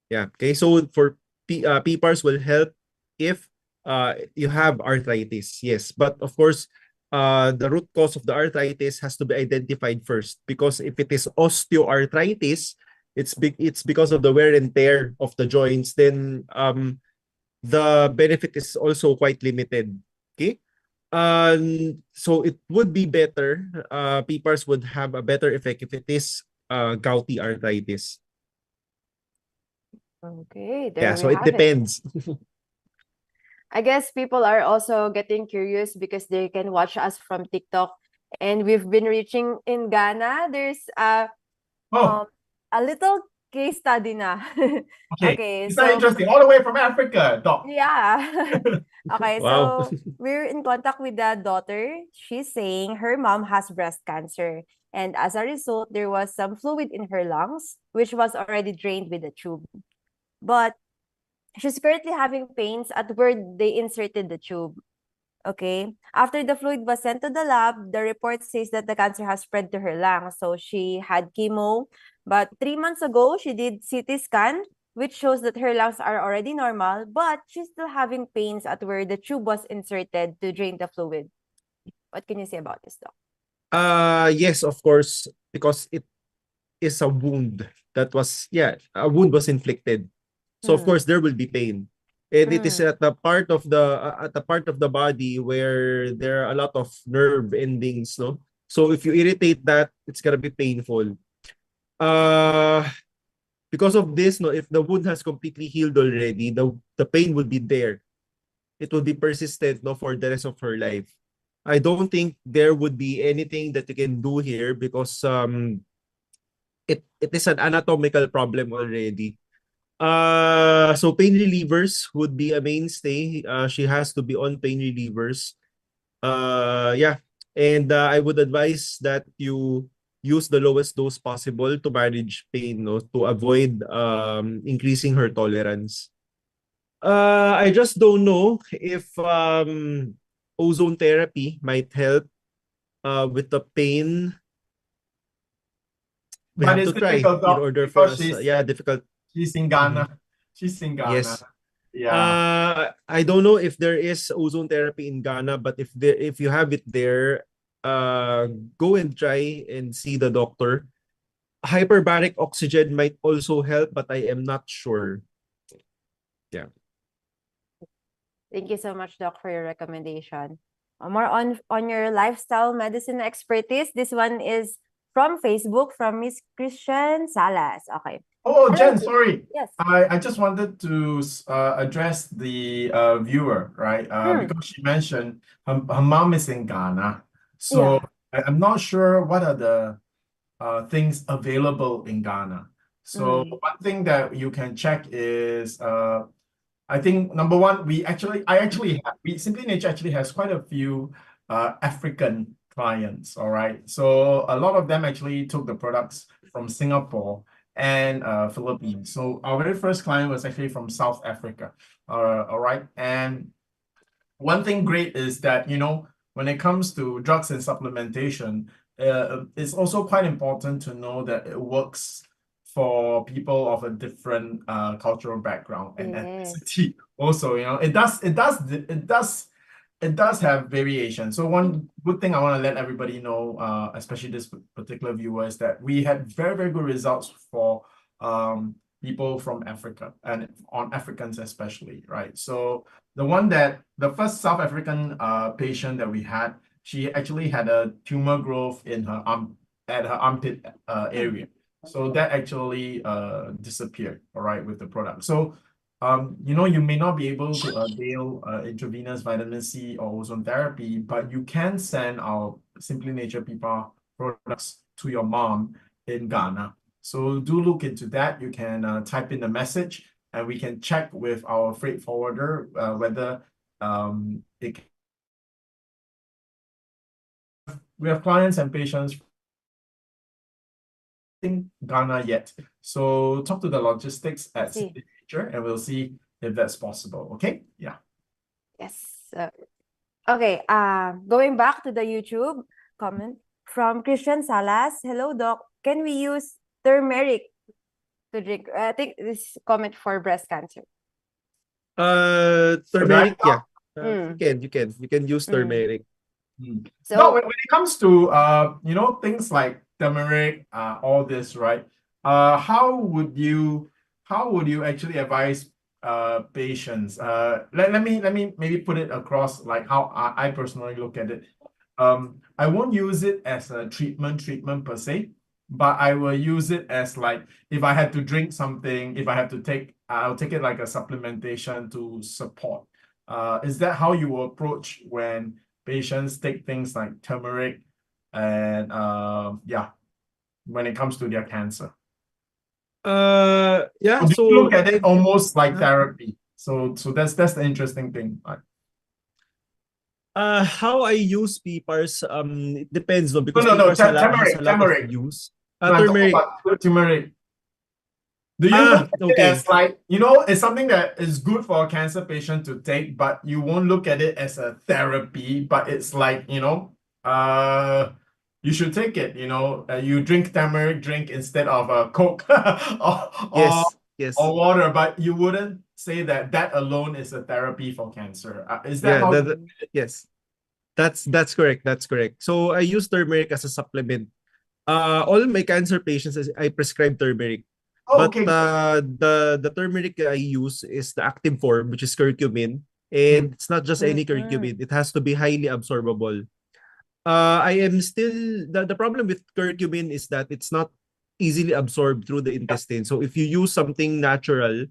Speaker 2: Yeah. Okay. So for PPARs will help if you have arthritis. Yes, but of course, the root cause of the arthritis has to be identified first, because if it is osteoarthritis, it's because of the wear and tear of the joints. Then the benefit is also quite limited. Okay. So it would be better. PPARs would have a better effect if it is gouty arthritis.
Speaker 10: Okay,
Speaker 2: Yeah,
Speaker 10: there
Speaker 2: so
Speaker 10: we
Speaker 2: it
Speaker 10: have it.
Speaker 2: depends.
Speaker 10: I guess people are also getting curious because they can watch us from TikTok, and we've been reaching in Ghana. There's a little case study na. Okay,
Speaker 3: it's
Speaker 10: so
Speaker 3: not interesting. All the way from Africa, Doc.
Speaker 10: yeah. Okay,
Speaker 2: Wow.
Speaker 10: so we're in contact with the daughter. She's saying her mom has breast cancer, and as a result, there was some fluid in her lungs, which was already drained with a tube. But she's currently having pains at where they inserted the tube. Okay. After the fluid was sent to the lab, the report says that the cancer has spread to her lungs. So she had chemo. But 3 months ago, she did CT scan, which shows that her lungs are already normal, but she's still having pains at where the tube was inserted to drain the fluid. What can you say about this, Doc?
Speaker 2: Yes, of course, because it is a wound that was, a wound was inflicted. So of course there will be pain. And it is at the part of the body where there are a lot of nerve endings, no? So if you irritate that, it's gonna be painful. Because of this, no, if the wound has completely healed already, the pain will be there. It will be persistent, no, for the rest of her life. I don't think there would be anything that you can do here because it is an anatomical problem already. So pain relievers would be a mainstay. She has to be on pain relievers. Yeah, and I would advise that you use the lowest dose possible to manage pain, no, to avoid increasing her tolerance. I just don't know if ozone therapy might help with the pain. We
Speaker 3: But
Speaker 2: have
Speaker 3: it's
Speaker 2: to try
Speaker 3: difficult,
Speaker 2: in
Speaker 3: Doc,
Speaker 2: order for
Speaker 3: because
Speaker 2: us. Yeah, difficult.
Speaker 3: she's in
Speaker 2: Mhm.
Speaker 3: Ghana. She's in Ghana.
Speaker 2: Yes.
Speaker 3: Yeah.
Speaker 2: I don't know if there is ozone therapy in Ghana, but if you have it there, uh, go and try and see the doctor. Hyperbaric oxygen might also help, but I am not sure. Yeah.
Speaker 10: Thank you so much, Doc, for your recommendation. More on your lifestyle medicine expertise. This one is from Facebook, from Miss Christian Salas. Okay.
Speaker 3: Oh,
Speaker 10: Hello.
Speaker 3: Jen, sorry.
Speaker 10: Yes.
Speaker 3: I just wanted to address the viewer, right? Because she mentioned her mom is in Ghana. So I'm not sure what are the things available in Ghana. So one thing that you can check is I think number one, Simply Nature actually has quite a few African clients, all right? So a lot of them actually took the products from Singapore and Philippines. So our very first client was actually from South Africa, all right? And one thing great is that, when it comes to drugs and supplementation, it's also quite important to know that it works for people of a different cultural background and ethnicity. Also, it does have variation. So one good thing I want to let everybody know, especially this particular viewer, is that we had very, very good results for people from Africa and on Africans especially, right? So the first South African patient that we had, she actually had a tumor growth in her at her armpit area. So that actually disappeared, all right, with the product. So you may not be able to avail intravenous vitamin C or ozone therapy, but you can send our Simply Nature PPAR products to your mom in Ghana. So do look into that. You can type in the message, and we can check with our freight forwarder whether it can. We have clients and patients in Ghana yet. So talk to the logistics at Simply Nature, and we'll see if that's possible. Okay? Yeah.
Speaker 10: Yes. Okay. Going back to the YouTube comment from Christian Salas. Hello, Doc. Can we use turmeric to drink? I think this comment for breast cancer.
Speaker 2: Turmeric, yeah. You can use turmeric.
Speaker 3: So no, when it comes to things like turmeric, all this, right? How would you actually advise patients? Let me maybe put it across like how I personally look at it. I won't use it as a treatment per se, but I will use it as like if I had to drink something, if I have to I'll take it like a supplementation to support. Is that how you will approach when patients take things like turmeric and when it comes to their cancer?
Speaker 2: Yeah.
Speaker 3: So look at it almost like therapy. So that's the interesting thing.
Speaker 2: How I use PPARS, it depends, no, because
Speaker 3: No,
Speaker 2: PPARS has a lot of use.
Speaker 3: Turmeric. Do you look at it as like, it's something that is good for a cancer patient to take, but you won't look at it as a therapy, but it's like, you should take it, you drink turmeric drink instead of a Coke or water, but you wouldn't say that alone is a therapy for cancer. Is that how?
Speaker 2: Yes, that's correct. That's correct. So I use turmeric as a supplement. All my cancer patients, I prescribe turmeric. But the turmeric I use is the active form, which is curcumin, and it's not just any curcumin. It has to be highly absorbable. I am still the problem with curcumin is that it's not easily absorbed through the intestine. So if you use something natural,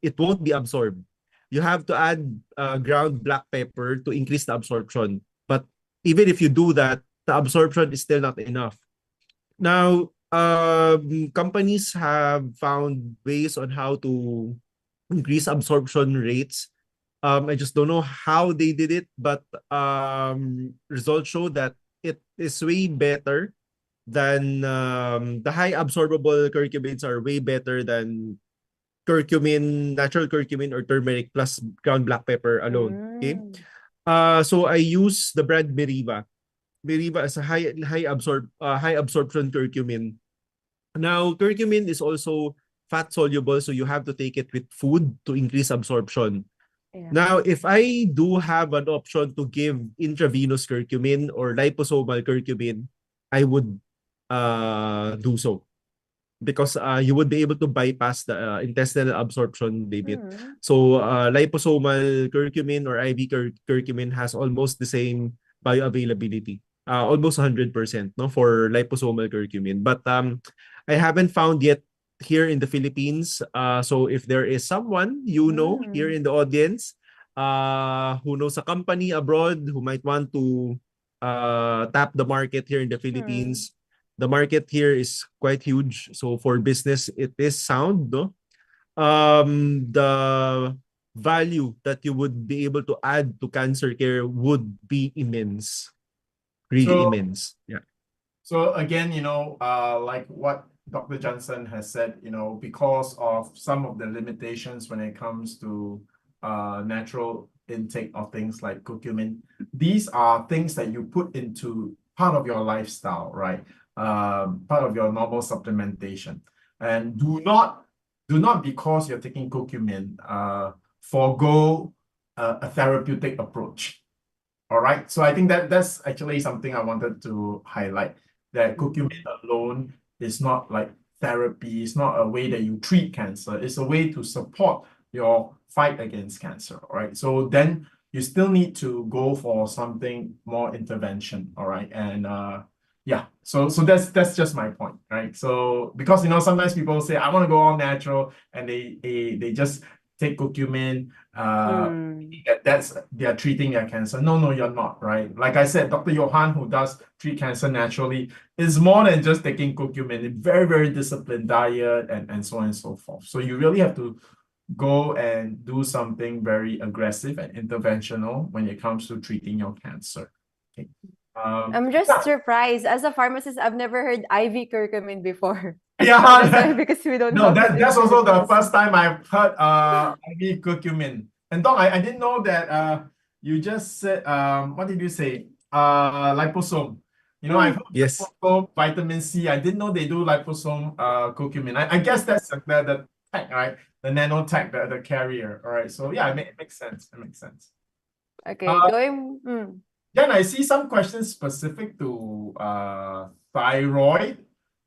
Speaker 2: it won't be absorbed. You have to add ground black pepper to increase the absorption. But even if you do that, the absorption is still not enough. Now, companies have found ways on how to increase absorption rates. I just don't know how they did it, but results show that it is way better than the high absorbable curcumins are way better than curcumin, natural curcumin or turmeric plus ground black pepper alone. Okay. So I use the brand Meriva. Meriva is a high absorption curcumin. Now, curcumin is also fat soluble, so you have to take it with food to increase absorption.
Speaker 10: Yeah.
Speaker 2: Now, if I do have an option to give intravenous curcumin or liposomal curcumin, I would do so, because you would be able to bypass the intestinal absorption limit. So liposomal curcumin or IV curcumin has almost the same bioavailability, almost 100%, no, for liposomal curcumin. But I haven't found yet here in the Philippines. So if there is someone you know here in the audience who knows a company abroad who might want to tap the market here in the Philippines, the market here is quite huge. So for business, it is sound, no? The value that you would be able to add to cancer care would be immense. Really immense. Yeah.
Speaker 3: So again, like what Dr. Jansen has said, because of some of the limitations when it comes to natural intake of things like curcumin, these are things that you put into part of your lifestyle, right? Part of your normal supplementation. And do not because you're taking curcumin, forego a therapeutic approach. All right. So I think that's actually something I wanted to highlight, that curcumin alone is not like therapy. It's not a way that you treat cancer. It's a way to support your fight against cancer. All right. So then you still need to go for something more intervention. All right. And yeah, so that's just my point, right? So because sometimes people say I want to go all natural, and they just take curcumin, they are treating their cancer. No, you're not, right? Like I said, Dr. Johan, who does treat cancer naturally, is more than just taking curcumin. Very, very disciplined diet and so on and so forth. So you really have to go and do something very aggressive and interventional when it comes to treating your cancer. Okay.
Speaker 10: I'm just surprised. As a pharmacist, I've never heard IV curcumin before.
Speaker 3: Yeah,
Speaker 10: because we don't
Speaker 3: no,
Speaker 10: have
Speaker 3: that's also the first time I've heard IV curcumin. And Doc, I didn't know that you just said what did you say? Liposome. I've heard liposome, vitamin C. I didn't know they do liposome curcumin. I guess that's the tag, right? The nanotag, the carrier. All right. So yeah, it makes sense. It makes sense.
Speaker 10: Okay, going.
Speaker 3: Then I see some questions specific to thyroid.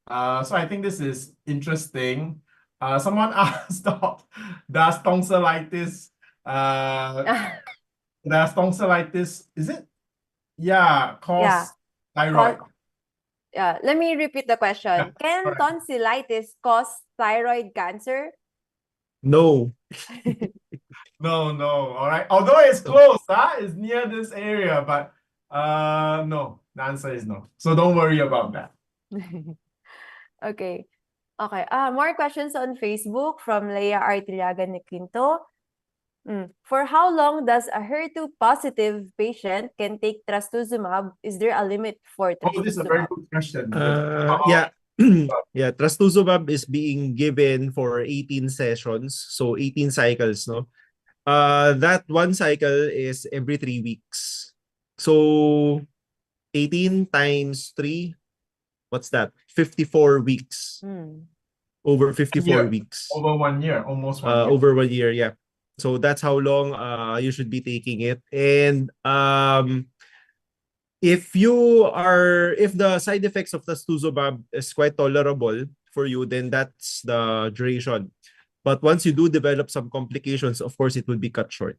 Speaker 3: So I think this is interesting. Someone asked, does tonsillitis, is it? Yeah, cause thyroid.
Speaker 10: Yeah, let me repeat the question.
Speaker 3: Yeah,
Speaker 10: Can tonsillitis cause thyroid cancer?
Speaker 2: No.
Speaker 3: No. All right. Although it's close, it's near this area, but no. The answer is no. So don't worry about that.
Speaker 10: Okay. More questions on Facebook from Leia Artillaga Niquinto. For how long does a HER2 positive patient can take trastuzumab? Is there a limit for trastuzumab?
Speaker 3: Oh, this is a very good question.
Speaker 2: Yeah. Yeah, trastuzumab is being given for 18 sessions, so 18 cycles, no? That one cycle is every 3 weeks. So 18 times 3, what's that? 54 weeks. Over 54 weeks.
Speaker 3: Over 1 year, almost 1 year.
Speaker 2: Over 1 year, yeah. So that's how long you should be taking it. And if the side effects of trastuzumab is quite tolerable for you, then that's the duration. But once you do develop some complications, of course, it will be cut short.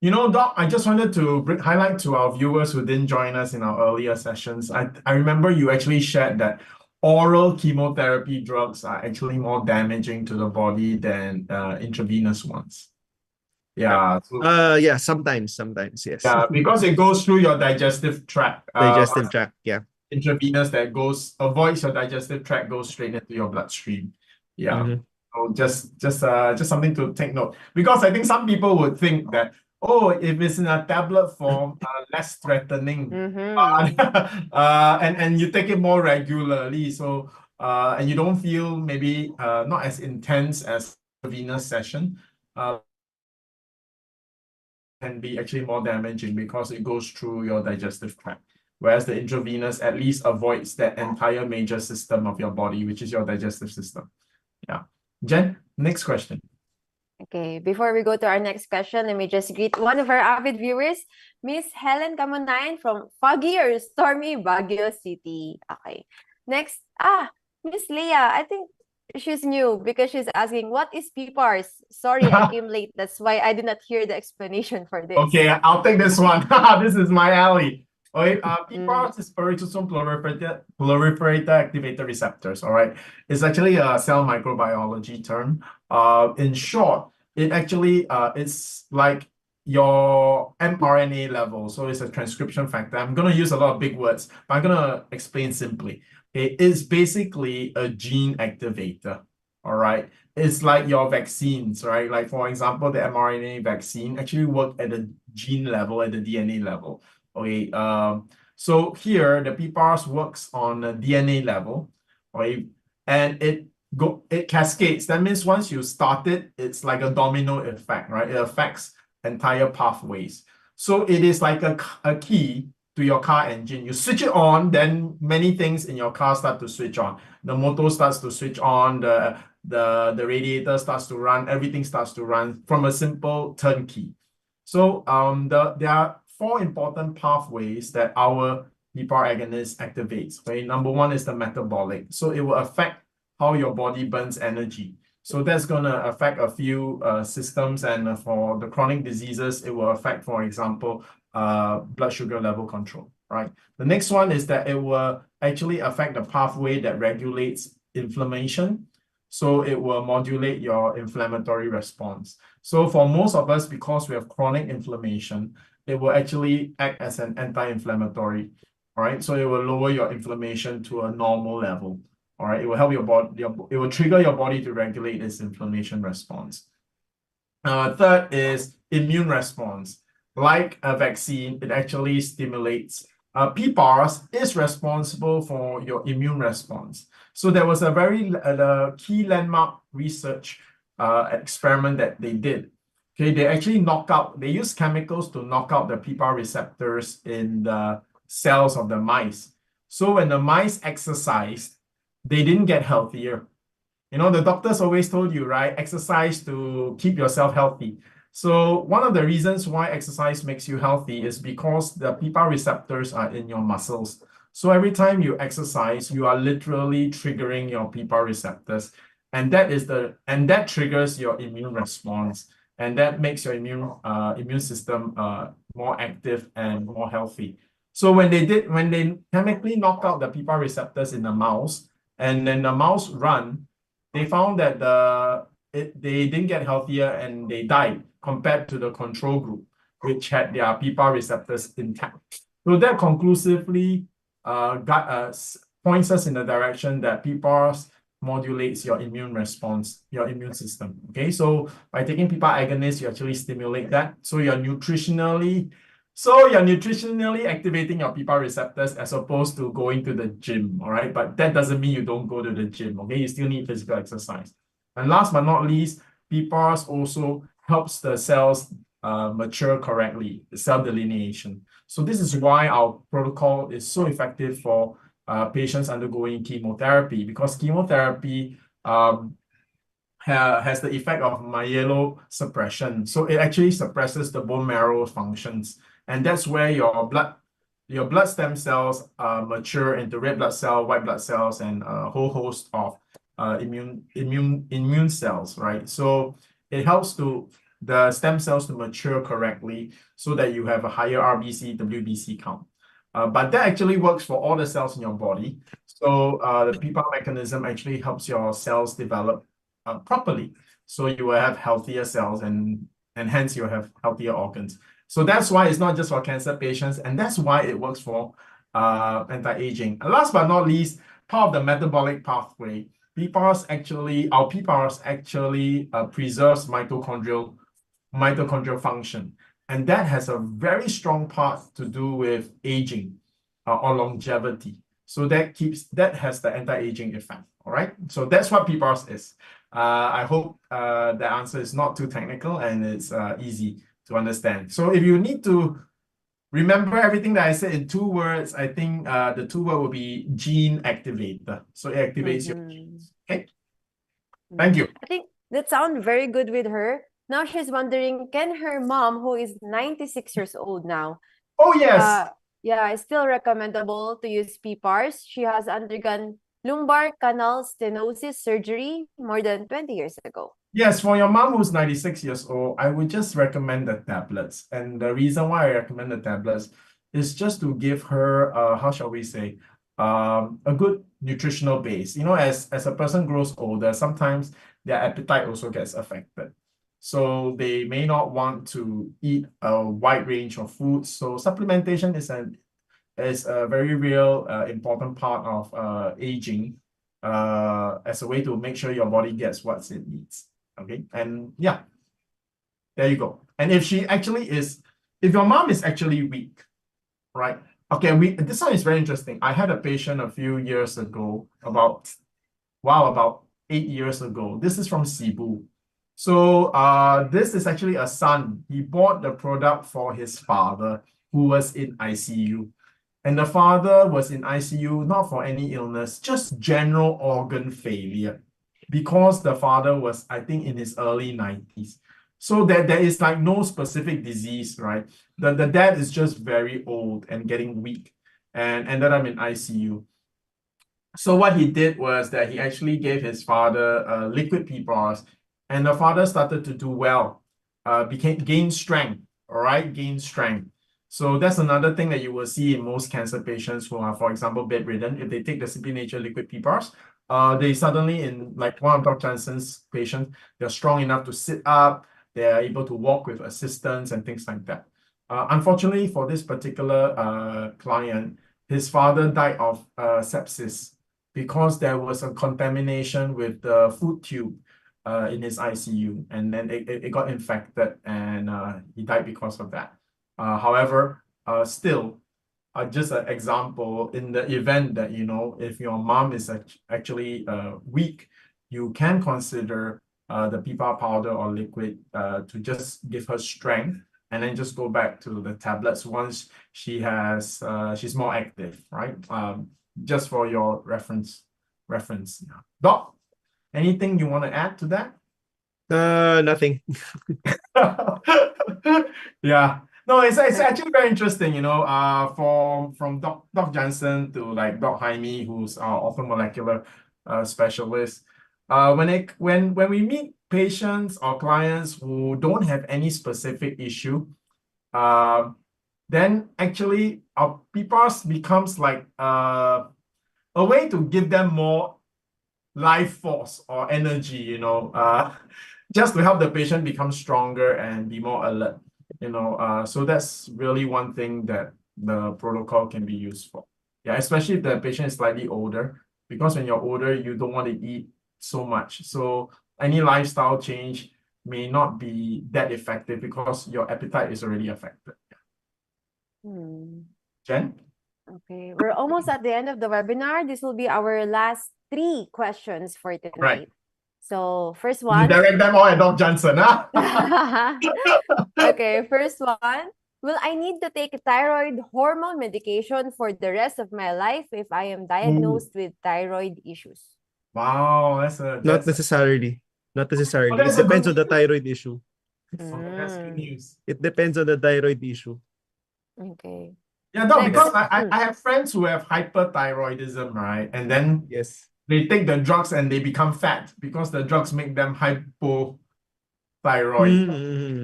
Speaker 3: Doc, I just wanted to highlight to our viewers who didn't join us in our earlier sessions. I remember you actually shared that oral chemotherapy drugs are actually more damaging to the body than intravenous ones. Yeah.
Speaker 2: Yeah, sometimes, yes.
Speaker 3: Yeah, because it goes through your digestive tract.
Speaker 2: Digestive tract, yeah.
Speaker 3: Intravenous that avoids your digestive tract, goes straight into your bloodstream. Yeah. So just something to take note. Because I think some people would think that, oh, if it's in a tablet form, less threatening. And you take it more regularly. So and you don't feel maybe not as intense as a venous session. Can be actually more damaging because it goes through your digestive tract. Whereas the intravenous at least avoids that entire major system of your body, which is your digestive system. Yeah. Jen, next question.
Speaker 10: Okay, before we go to our next question, let me just greet one of our avid viewers, Miss Helen Camonayan from foggy or stormy Baguio City. Okay. Next, Miss Leah, I think she's new because she's asking, what is PPARS? Sorry, I came late. That's why I did not hear the explanation for this.
Speaker 3: Okay, I'll take this one. This is my alley. Okay, PPARS is peroxisome proliferator activator receptors. All right, it's actually a cell microbiology term. In short, it actually it's like your mRNA level. So it's a transcription factor. I'm gonna use a lot of big words, but I'm gonna explain simply. It is basically a gene activator. All right, it's like your vaccines, right? Like for example, the mRNA vaccine actually work at the gene level, at the DNA level. Okay, so here the PPARS works on the DNA level, okay, and it cascades. That means once you start it, it's like a domino effect, right? It affects entire pathways. So it is like a key to your car engine. You switch it on, then many things in your car start to switch on. The motor starts to switch on, the radiator starts to run, everything starts to run from a simple turnkey. So there are 4 important pathways that our PPAR agonist activates. Okay, number 1 is the metabolic. So it will affect how your body burns energy. So that's going to affect a few systems, and for the chronic diseases, it will affect, for example, blood sugar level control, right? The next one is that it will actually affect the pathway that regulates inflammation. So it will modulate your inflammatory response. So for most of us, because we have chronic inflammation, it will actually act as an anti-inflammatory, all right? So it will lower your inflammation to a normal level, all right? It will help your body, it will trigger your body to regulate its inflammation response. Third is immune response. Like a vaccine, it actually stimulates. PPARS is responsible for your immune response. So there was a very key landmark research experiment that they did. Okay, they actually they use chemicals to knock out the PPAR receptors in the cells of the mice. So when the mice exercised, they didn't get healthier. You know, the doctors always told you, right? Exercise to keep yourself healthy. So one of the reasons why exercise makes you healthy is because the PPAR receptors are in your muscles. So every time you exercise, you are literally triggering your PPAR receptors, and that triggers your immune response, and that makes your immune system more active and more healthy. So when they chemically knock out the PPAR receptors in the mouse, and then the mouse run, they found that they didn't get healthier and they died compared to the control group, which had their PPAR receptors intact. So that conclusively points us in the direction that PPARs modulates your immune response, your immune system. Okay, so by taking PPAR agonists, you actually stimulate that. So you're nutritionally activating your PPAR receptors as opposed to going to the gym. All right, but that doesn't mean you don't go to the gym. Okay, you still need physical exercise. And last but not least, PPARs also helps the cells mature correctly, the cell delineation. So this is why our protocol is so effective for patients undergoing chemotherapy, because chemotherapy has the effect of myelosuppression. So it actually suppresses the bone marrow functions, and that's where your blood stem cells mature into red blood cell, white blood cells, and a whole host of immune cells, right? So it helps the stem cells to mature correctly so that you have a higher RBC, WBC count. But that actually works for all the cells in your body. So the PPAR mechanism actually helps your cells develop properly. So you will have healthier cells and hence you'll have healthier organs. So that's why it's not just for cancer patients, and that's why it works for anti-aging. And last but not least, part of the metabolic pathway, our PPARS actually preserves mitochondrial function. And that has a very strong part to do with aging or longevity. So that has the anti-aging effect. All right. So that's what PPARS is. I hope the answer is not too technical and it's easy to understand. So if you need to remember everything that I said in 2 words, I think the 2 word will be gene activator. So it activates your genes. Okay. Thank you.
Speaker 10: I think that sounds very good with her. Now she's wondering, can her mom, who is 96 years old now,
Speaker 3: oh yes,
Speaker 10: yeah, it's still recommendable to use PPARS. She has undergone lumbar canal stenosis surgery more than 20 years ago.
Speaker 3: Yes, for your mom who's 96 years old, I would just recommend the tablets. And the reason why I recommend the tablets is just to give her, how shall we say, a good nutritional base. You know, as a person grows older, sometimes their appetite also gets affected. So they may not want to eat a wide range of foods. So supplementation is a very real important part of aging as a way to make sure your body gets what it needs. Okay, and yeah, there you go. And if your mom is actually weak, right? Okay, this one is very interesting. I had a patient a few years ago, about 8 years ago. This is from Cebu. So this is actually a son. He bought the product for his father who was in ICU. And the father was in ICU not for any illness, just general organ failure. Because the father was, I think, in his early 90s. So there is like no specific disease, right? The dad is just very old and getting weak and ended up in ICU. So what he did was that he actually gave his father liquid PPARS, and the father started to do well, gained strength, all right, gained strength. So that's another thing that you will see in most cancer patients who are, for example, bedridden. If they take the Simply Nature liquid PPARS, they suddenly, in like one of Dr. Jansen's patients, they're strong enough to sit up, they're able to walk with assistance and things like that. Unfortunately, for this particular client, his father died of sepsis because there was a contamination with the food tube in his ICU, and then it got infected, and he died because of that. However, still, just an example, in the event that, you know, if your mom is actually weak, you can consider the PPAR powder or liquid to just give her strength, and then just go back to the tablets once she's more active, right? Just for your reference. Yeah. Doc, anything you want to add to that?
Speaker 2: Nothing.
Speaker 3: Yeah. No, it's actually very interesting, you know, from Doc Jansen to like Doc Jaime, who's our orthomolecular specialist. When we meet patients or clients who don't have any specific issue, then actually our PPARS becomes like a way to give them more life force or energy, you know, just to help the patient become stronger and be more alert. You know, so that's really one thing that the protocol can be used for. Yeah, especially if the patient is slightly older, because when you're older, you don't want to eat so much. So any lifestyle change may not be that effective because your appetite is already affected. Jhen?
Speaker 10: Okay, we're almost at the end of the webinar. This will be our last 3 questions for tonight.
Speaker 3: Right.
Speaker 10: So first
Speaker 3: You
Speaker 10: one.
Speaker 3: direct them all at Doc Jansen, huh?
Speaker 10: Okay, first one. Will I need to take thyroid hormone medication for the rest of my life if I am diagnosed with thyroid issues?
Speaker 3: Wow,
Speaker 2: Not necessarily. Not necessarily.
Speaker 3: that's
Speaker 2: It
Speaker 3: a
Speaker 2: depends
Speaker 3: good
Speaker 2: on the thyroid issue.
Speaker 3: That's good news.
Speaker 2: It depends on the thyroid issue.
Speaker 10: Okay.
Speaker 3: Yeah, no,
Speaker 10: Next.
Speaker 3: because I have friends who have hyperthyroidism, right? And then
Speaker 2: Yes.
Speaker 3: they take the drugs and they become fat because the drugs make them hypothyroid.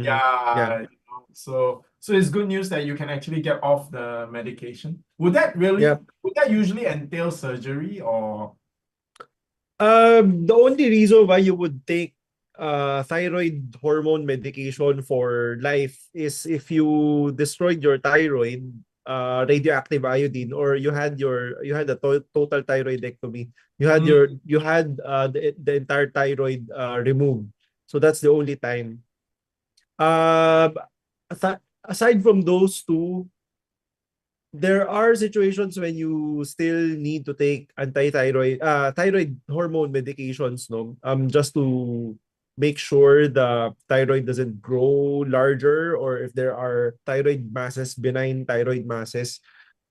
Speaker 2: Yeah.
Speaker 3: You know, so So it's good news that you can actually get off the medication. Would that usually entail surgery or?
Speaker 2: The only reason why you would take thyroid hormone medication for life is if you destroyed your thyroid, radioactive iodine, or you had a total thyroidectomy. You had the entire thyroid removed. So that's the only time. Aside from those two, there are situations when you still need to take thyroid hormone medications, no, just to make sure the thyroid doesn't grow larger, or if there are thyroid masses, benign thyroid masses,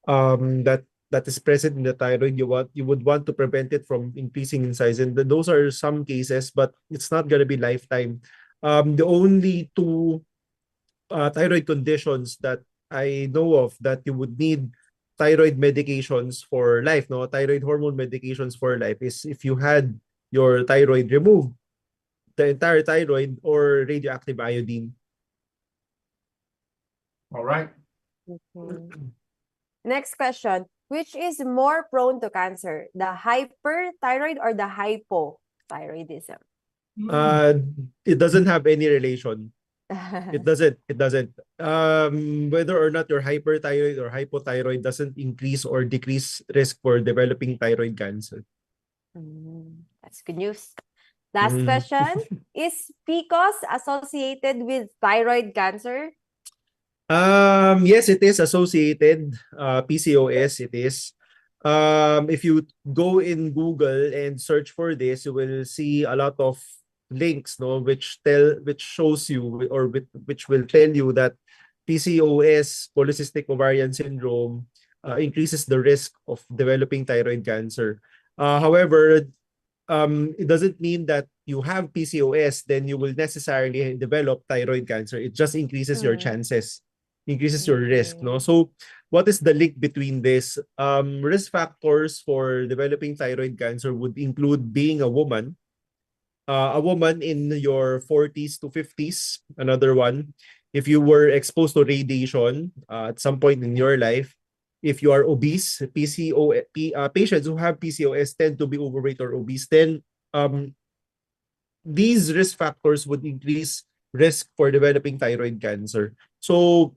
Speaker 2: that is present in the thyroid, you would want to prevent it from increasing in size. And those are some cases, but it's not gonna be lifetime. The only two thyroid conditions that I know of that you would need thyroid medications for life, no, thyroid hormone medications for life, is if you had your thyroid removed, the entire thyroid, or radioactive iodine.
Speaker 3: All right.
Speaker 10: Next question. Which is more prone to cancer, the hyperthyroid or the hypothyroidism?
Speaker 2: It doesn't have any relation. It doesn't. Whether or not you're hyperthyroid or hypothyroid doesn't increase or decrease risk for developing thyroid cancer.
Speaker 10: That's good news. Last question. Is PCOS associated with thyroid cancer?
Speaker 2: Yes, it is associated. PCOS, it is. If you go in Google and search for this, you will see a lot of links, no, which shows you, or which will tell you that PCOS, polycystic ovarian syndrome, increases the risk of developing thyroid cancer. However, it doesn't mean that you have PCOS, then you will necessarily develop thyroid cancer. It just increases your chances, increases your risk, no? So what is the link between this? Risk factors for developing thyroid cancer would include being a woman in your 40s to 50s. Another one, if you were exposed to radiation at some point in your life. If you are obese, patients who have PCOS tend to be overweight or obese. Then these risk factors would increase risk for developing thyroid cancer. So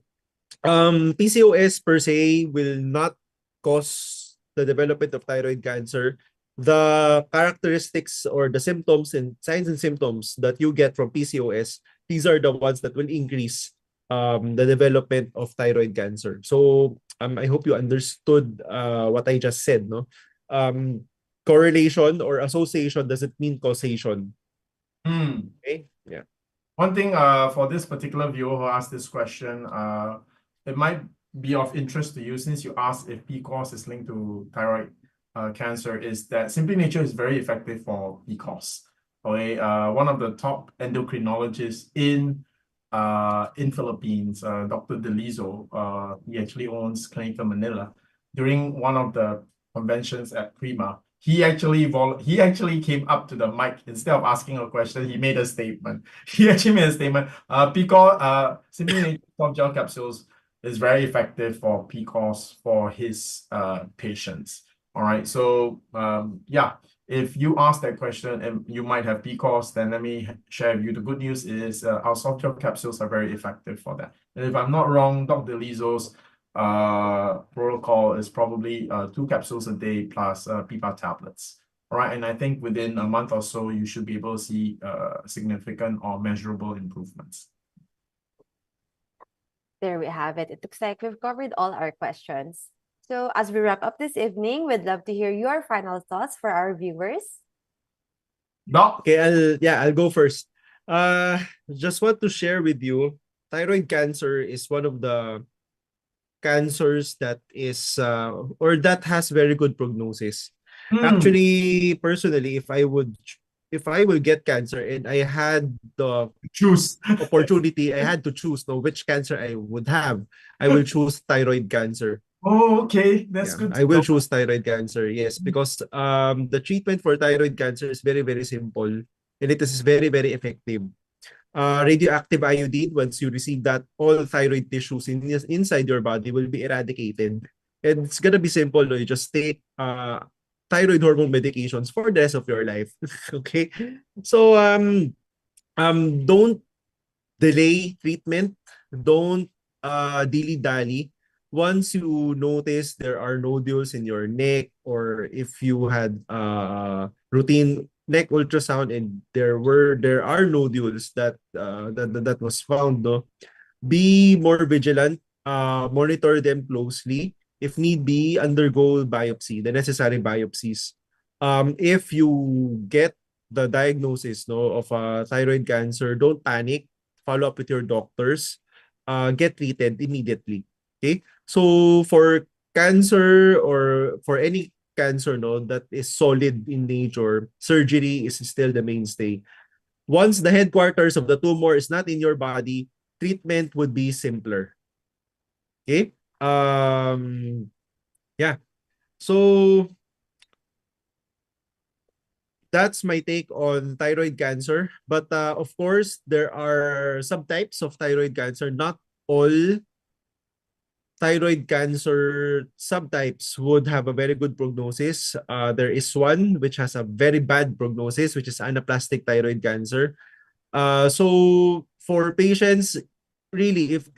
Speaker 2: PCOS per se will not cause the development of thyroid cancer. The characteristics or the symptoms and signs and symptoms that you get from PCOS, these are the ones that will increase the development of thyroid cancer. So I hope you understood what I just said, no? Correlation or association doesn't mean causation. Okay? Yeah.
Speaker 3: One thing for this particular viewer who asked this question, it might be of interest to you since you asked if PCOS is linked to thyroid cancer, is that Simply Nature is very effective for PCOS. Okay, one of the top endocrinologists in Philippines, Dr. Delizo, he actually owns Clinica Manila. During one of the conventions at Prima, he actually came up to the mic. Instead of asking a question, he made a statement. He actually made a statement. PCOS, Simply Nature soft gel capsules is very effective for PCOS for his patients. All right, so yeah, if you ask that question and you might have PCOS, then let me share with you. The good news is our soft gel capsules are very effective for that. And if I'm not wrong, Dr. Lizo's protocol is probably 2 capsules a day plus PPAR tablets. All right, and I think within a month or so, you should be able to see significant or measurable improvements.
Speaker 10: There we have it. It looks like we've covered all our questions. So as we wrap up this evening, we'd love to hear your final thoughts for our viewers.
Speaker 3: Doc?
Speaker 2: Okay, I'll go first. Just want to share with you, thyroid cancer is one of the cancers that is or that has very good prognosis. Actually, personally, if I will get cancer and I had the opportunity, I had to choose which cancer I would have, I will choose thyroid cancer.
Speaker 3: Oh, okay. That's good.
Speaker 2: I will choose thyroid cancer, yes, because the treatment for thyroid cancer is very, very simple and it is very, very effective. radioactive iodine, once you receive that, all thyroid tissues inside your body will be eradicated. And it's gonna be simple. No? You just take thyroid hormone medications for the rest of your life. Okay? So don't delay treatment. Don't dilly-dally. Once you notice there are nodules in your neck, or if you had routine neck ultrasound and there are nodules that was found, no, be more vigilant, monitor them closely. If need be, undergo biopsy, the necessary biopsies. If you get the diagnosis, no, of thyroid cancer, don't panic. Follow up with your doctors. Get treated immediately. Okay? So for cancer, or for any cancer, no, that is solid in nature, surgery is still the mainstay. Once the headquarters of the tumor is not in your body, treatment would be simpler. Okay? Yeah. So that's my take on thyroid cancer. But of course, there are subtypes of thyroid cancer. Not all thyroid cancer subtypes would have a very good prognosis. There is one which has a very bad prognosis, which is anaplastic thyroid cancer. So for patients, really, if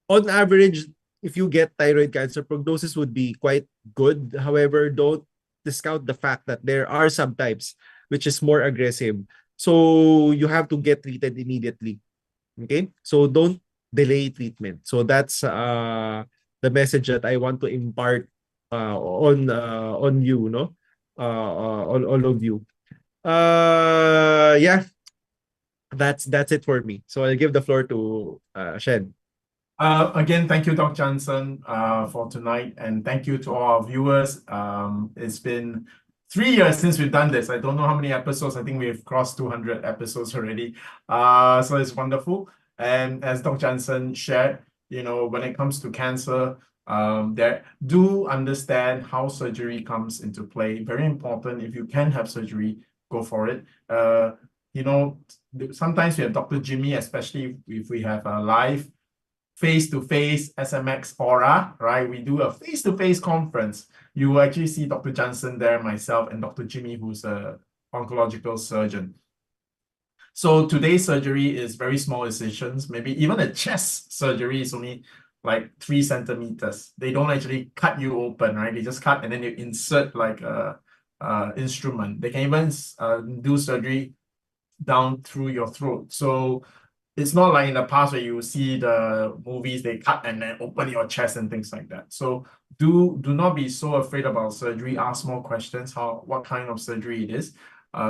Speaker 2: on average, if you get thyroid cancer, prognosis would be quite good. However, don't discount the fact that there are subtypes which is more aggressive. So you have to get treated immediately. Okay? So don't delay treatment. So that's the message that I want to impart on you, no? On all of you. Yeah. That's it for me. So I'll give the floor to Shen.
Speaker 3: Again, thank you, Dr. Jansen, for tonight, and thank you to all our viewers. It's been 3 years since we've done this. I don't know how many episodes. I think we've crossed 200 episodes already. So it's wonderful. And as Dr. Jansen shared, when it comes to cancer, do understand how surgery comes into play. Very important. If you can have surgery, go for it. Sometimes we have Dr. Jimmy, especially if we have a live face-to-face SMX Aura, right? We do a face-to-face conference. You will actually see Dr. Jansen there, myself, and Dr. Jimmy, who's a oncological surgeon. So today's surgery is very small incisions. Maybe even a chest surgery is only like 3 centimeters. They don't actually cut you open, right? They just cut and then you insert like a instrument. They can even do surgery down through your throat. So it's not like in the past where you see the movies, they cut and then open your chest and things like that. So do not be so afraid about surgery. Ask more questions, what kind of surgery it is.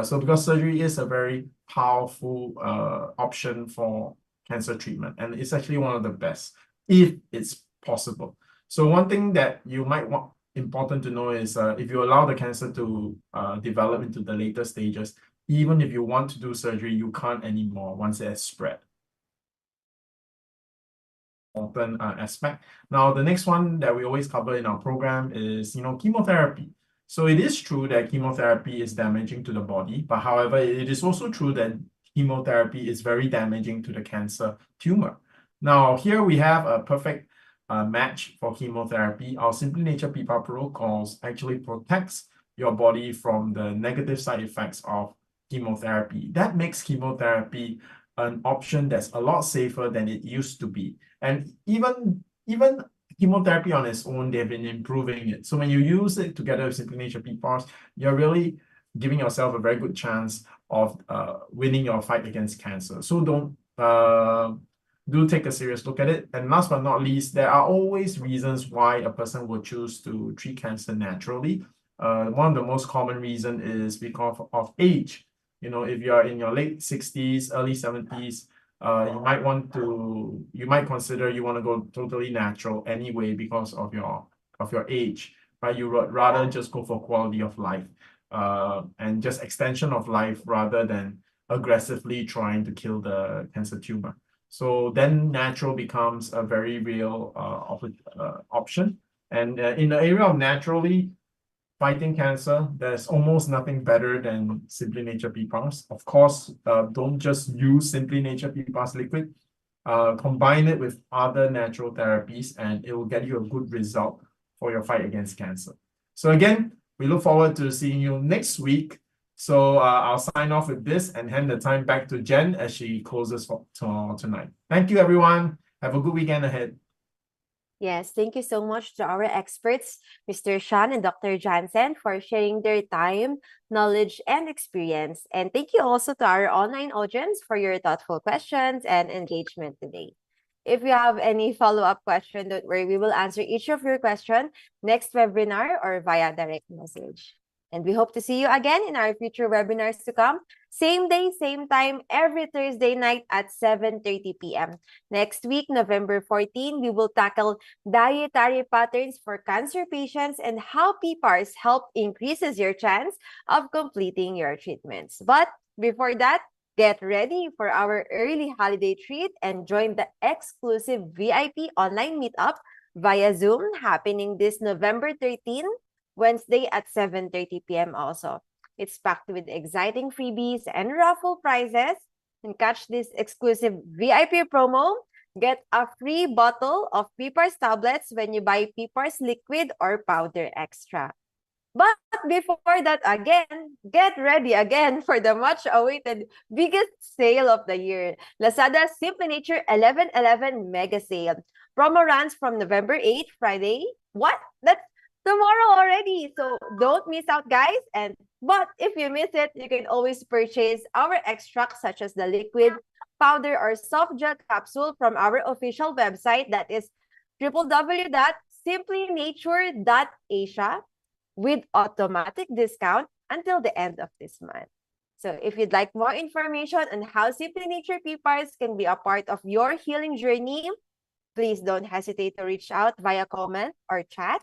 Speaker 3: So because surgery is a very powerful option for cancer treatment, and it's actually one of the best if it's possible. So one thing that you might want important to know is if you allow the cancer to develop into the later stages, even if you want to do surgery, you can't anymore once it has spread. Important aspect. Now, the next one that we always cover in our program is, chemotherapy. So it is true that chemotherapy is damaging to the body, but however, it is also true that chemotherapy is very damaging to the cancer tumor. Now, here we have a perfect match for chemotherapy. Our Simply Nature PPAR protocols actually protects your body from the negative side effects of chemotherapy. That makes chemotherapy an option that's a lot safer than it used to be. And even chemotherapy on its own, they've been improving it. So when you use it together with Simply Nature PPARS, you're really giving yourself a very good chance of winning your fight against cancer. So do take a serious look at it. And last but not least, there are always reasons why a person will choose to treat cancer naturally. One of the most common reason is because of age. If you are in your late 60s, early 70s, you might consider you want to go totally natural anyway because of your age, right? You would rather just go for quality of life and just extension of life rather than aggressively trying to kill the cancer tumor. So then natural becomes a very real option. And in the area of naturally, fighting cancer, there's almost nothing better than Simply Nature PPARS. Of course, don't just use Simply Nature PPARS liquid. Combine it with other natural therapies and it will get you a good result for your fight against cancer. So again, we look forward to seeing you next week. So I'll sign off with this and hand the time back to Jhen as she closes for tonight. Thank you, everyone. Have a good weekend ahead.
Speaker 10: Yes, thank you so much to our experts, Mr. Shyan and Dr. Jansen, for sharing their time, knowledge, and experience. And thank you also to our online audience for your thoughtful questions and engagement today. If you have any follow-up question, don't worry, we will answer each of your questions next webinar or via direct message. And we hope to see you again in our future webinars to come. Same day, same time, every Thursday night at 7:30 p.m. Next week, November 14, we will tackle dietary patterns for cancer patients and how PPARS help increases your chance of completing your treatments. But before that, get ready for our early holiday treat and join the exclusive VIP online meetup via Zoom happening this November 13, Wednesday at 7:30 p.m. also. It's packed with exciting freebies and raffle prizes. And catch this exclusive VIP promo. Get a free bottle of PPARS tablets when you buy PPARS liquid or powder extra. But before that, again, get ready again for the much-awaited biggest sale of the year, Lazada Simply Nature 11/11 Mega Sale. Promo runs from November 8, Friday. What? That's tomorrow already. So don't miss out, guys. But if you miss it, you can always purchase our extracts such as the liquid, powder, or soft gel capsule from our official website, that is www.simplynature.asia, with automatic discount until the end of this month. So if you'd like more information on how Simply Nature PPARS can be a part of your healing journey, please don't hesitate to reach out via comment or chat.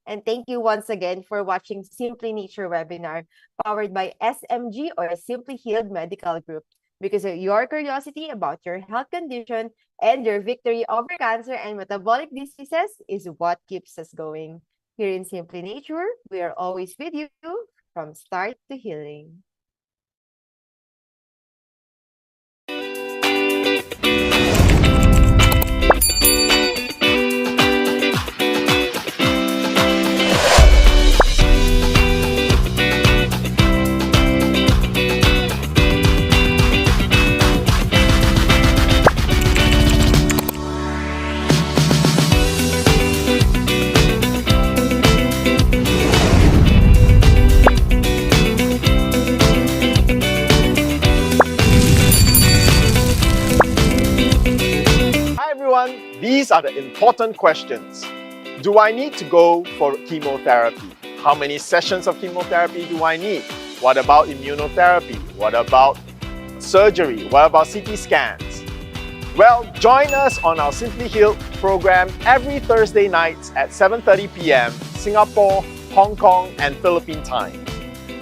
Speaker 10: And thank you once again for watching Simply Nature webinar powered by SMG or Simply Healed Medical Group. Because of your curiosity about your health condition and your victory over cancer and metabolic diseases is what keeps us going. Here in Simply Nature, we are always with you from start to healing.
Speaker 1: These are the important questions. Do I need to go for chemotherapy? How many sessions of chemotherapy do I need? What about immunotherapy? What about surgery? What about CT scans? Well, join us on our Simply Healed program every Thursday nights at 7:30 p.m. Singapore, Hong Kong, and Philippine time.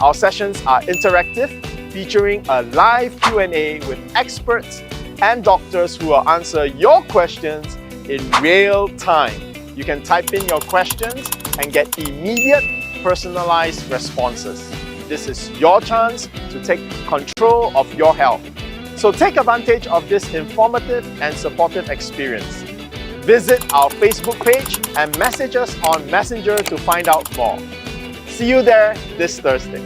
Speaker 1: Our sessions are interactive, featuring a live Q&A with experts and doctors who will answer your questions in real time. You can type in your questions and get immediate personalized responses. This is your chance to take control of your health. So take advantage of this informative and supportive experience. Visit our Facebook page and message us on Messenger to find out more. See you there this Thursday.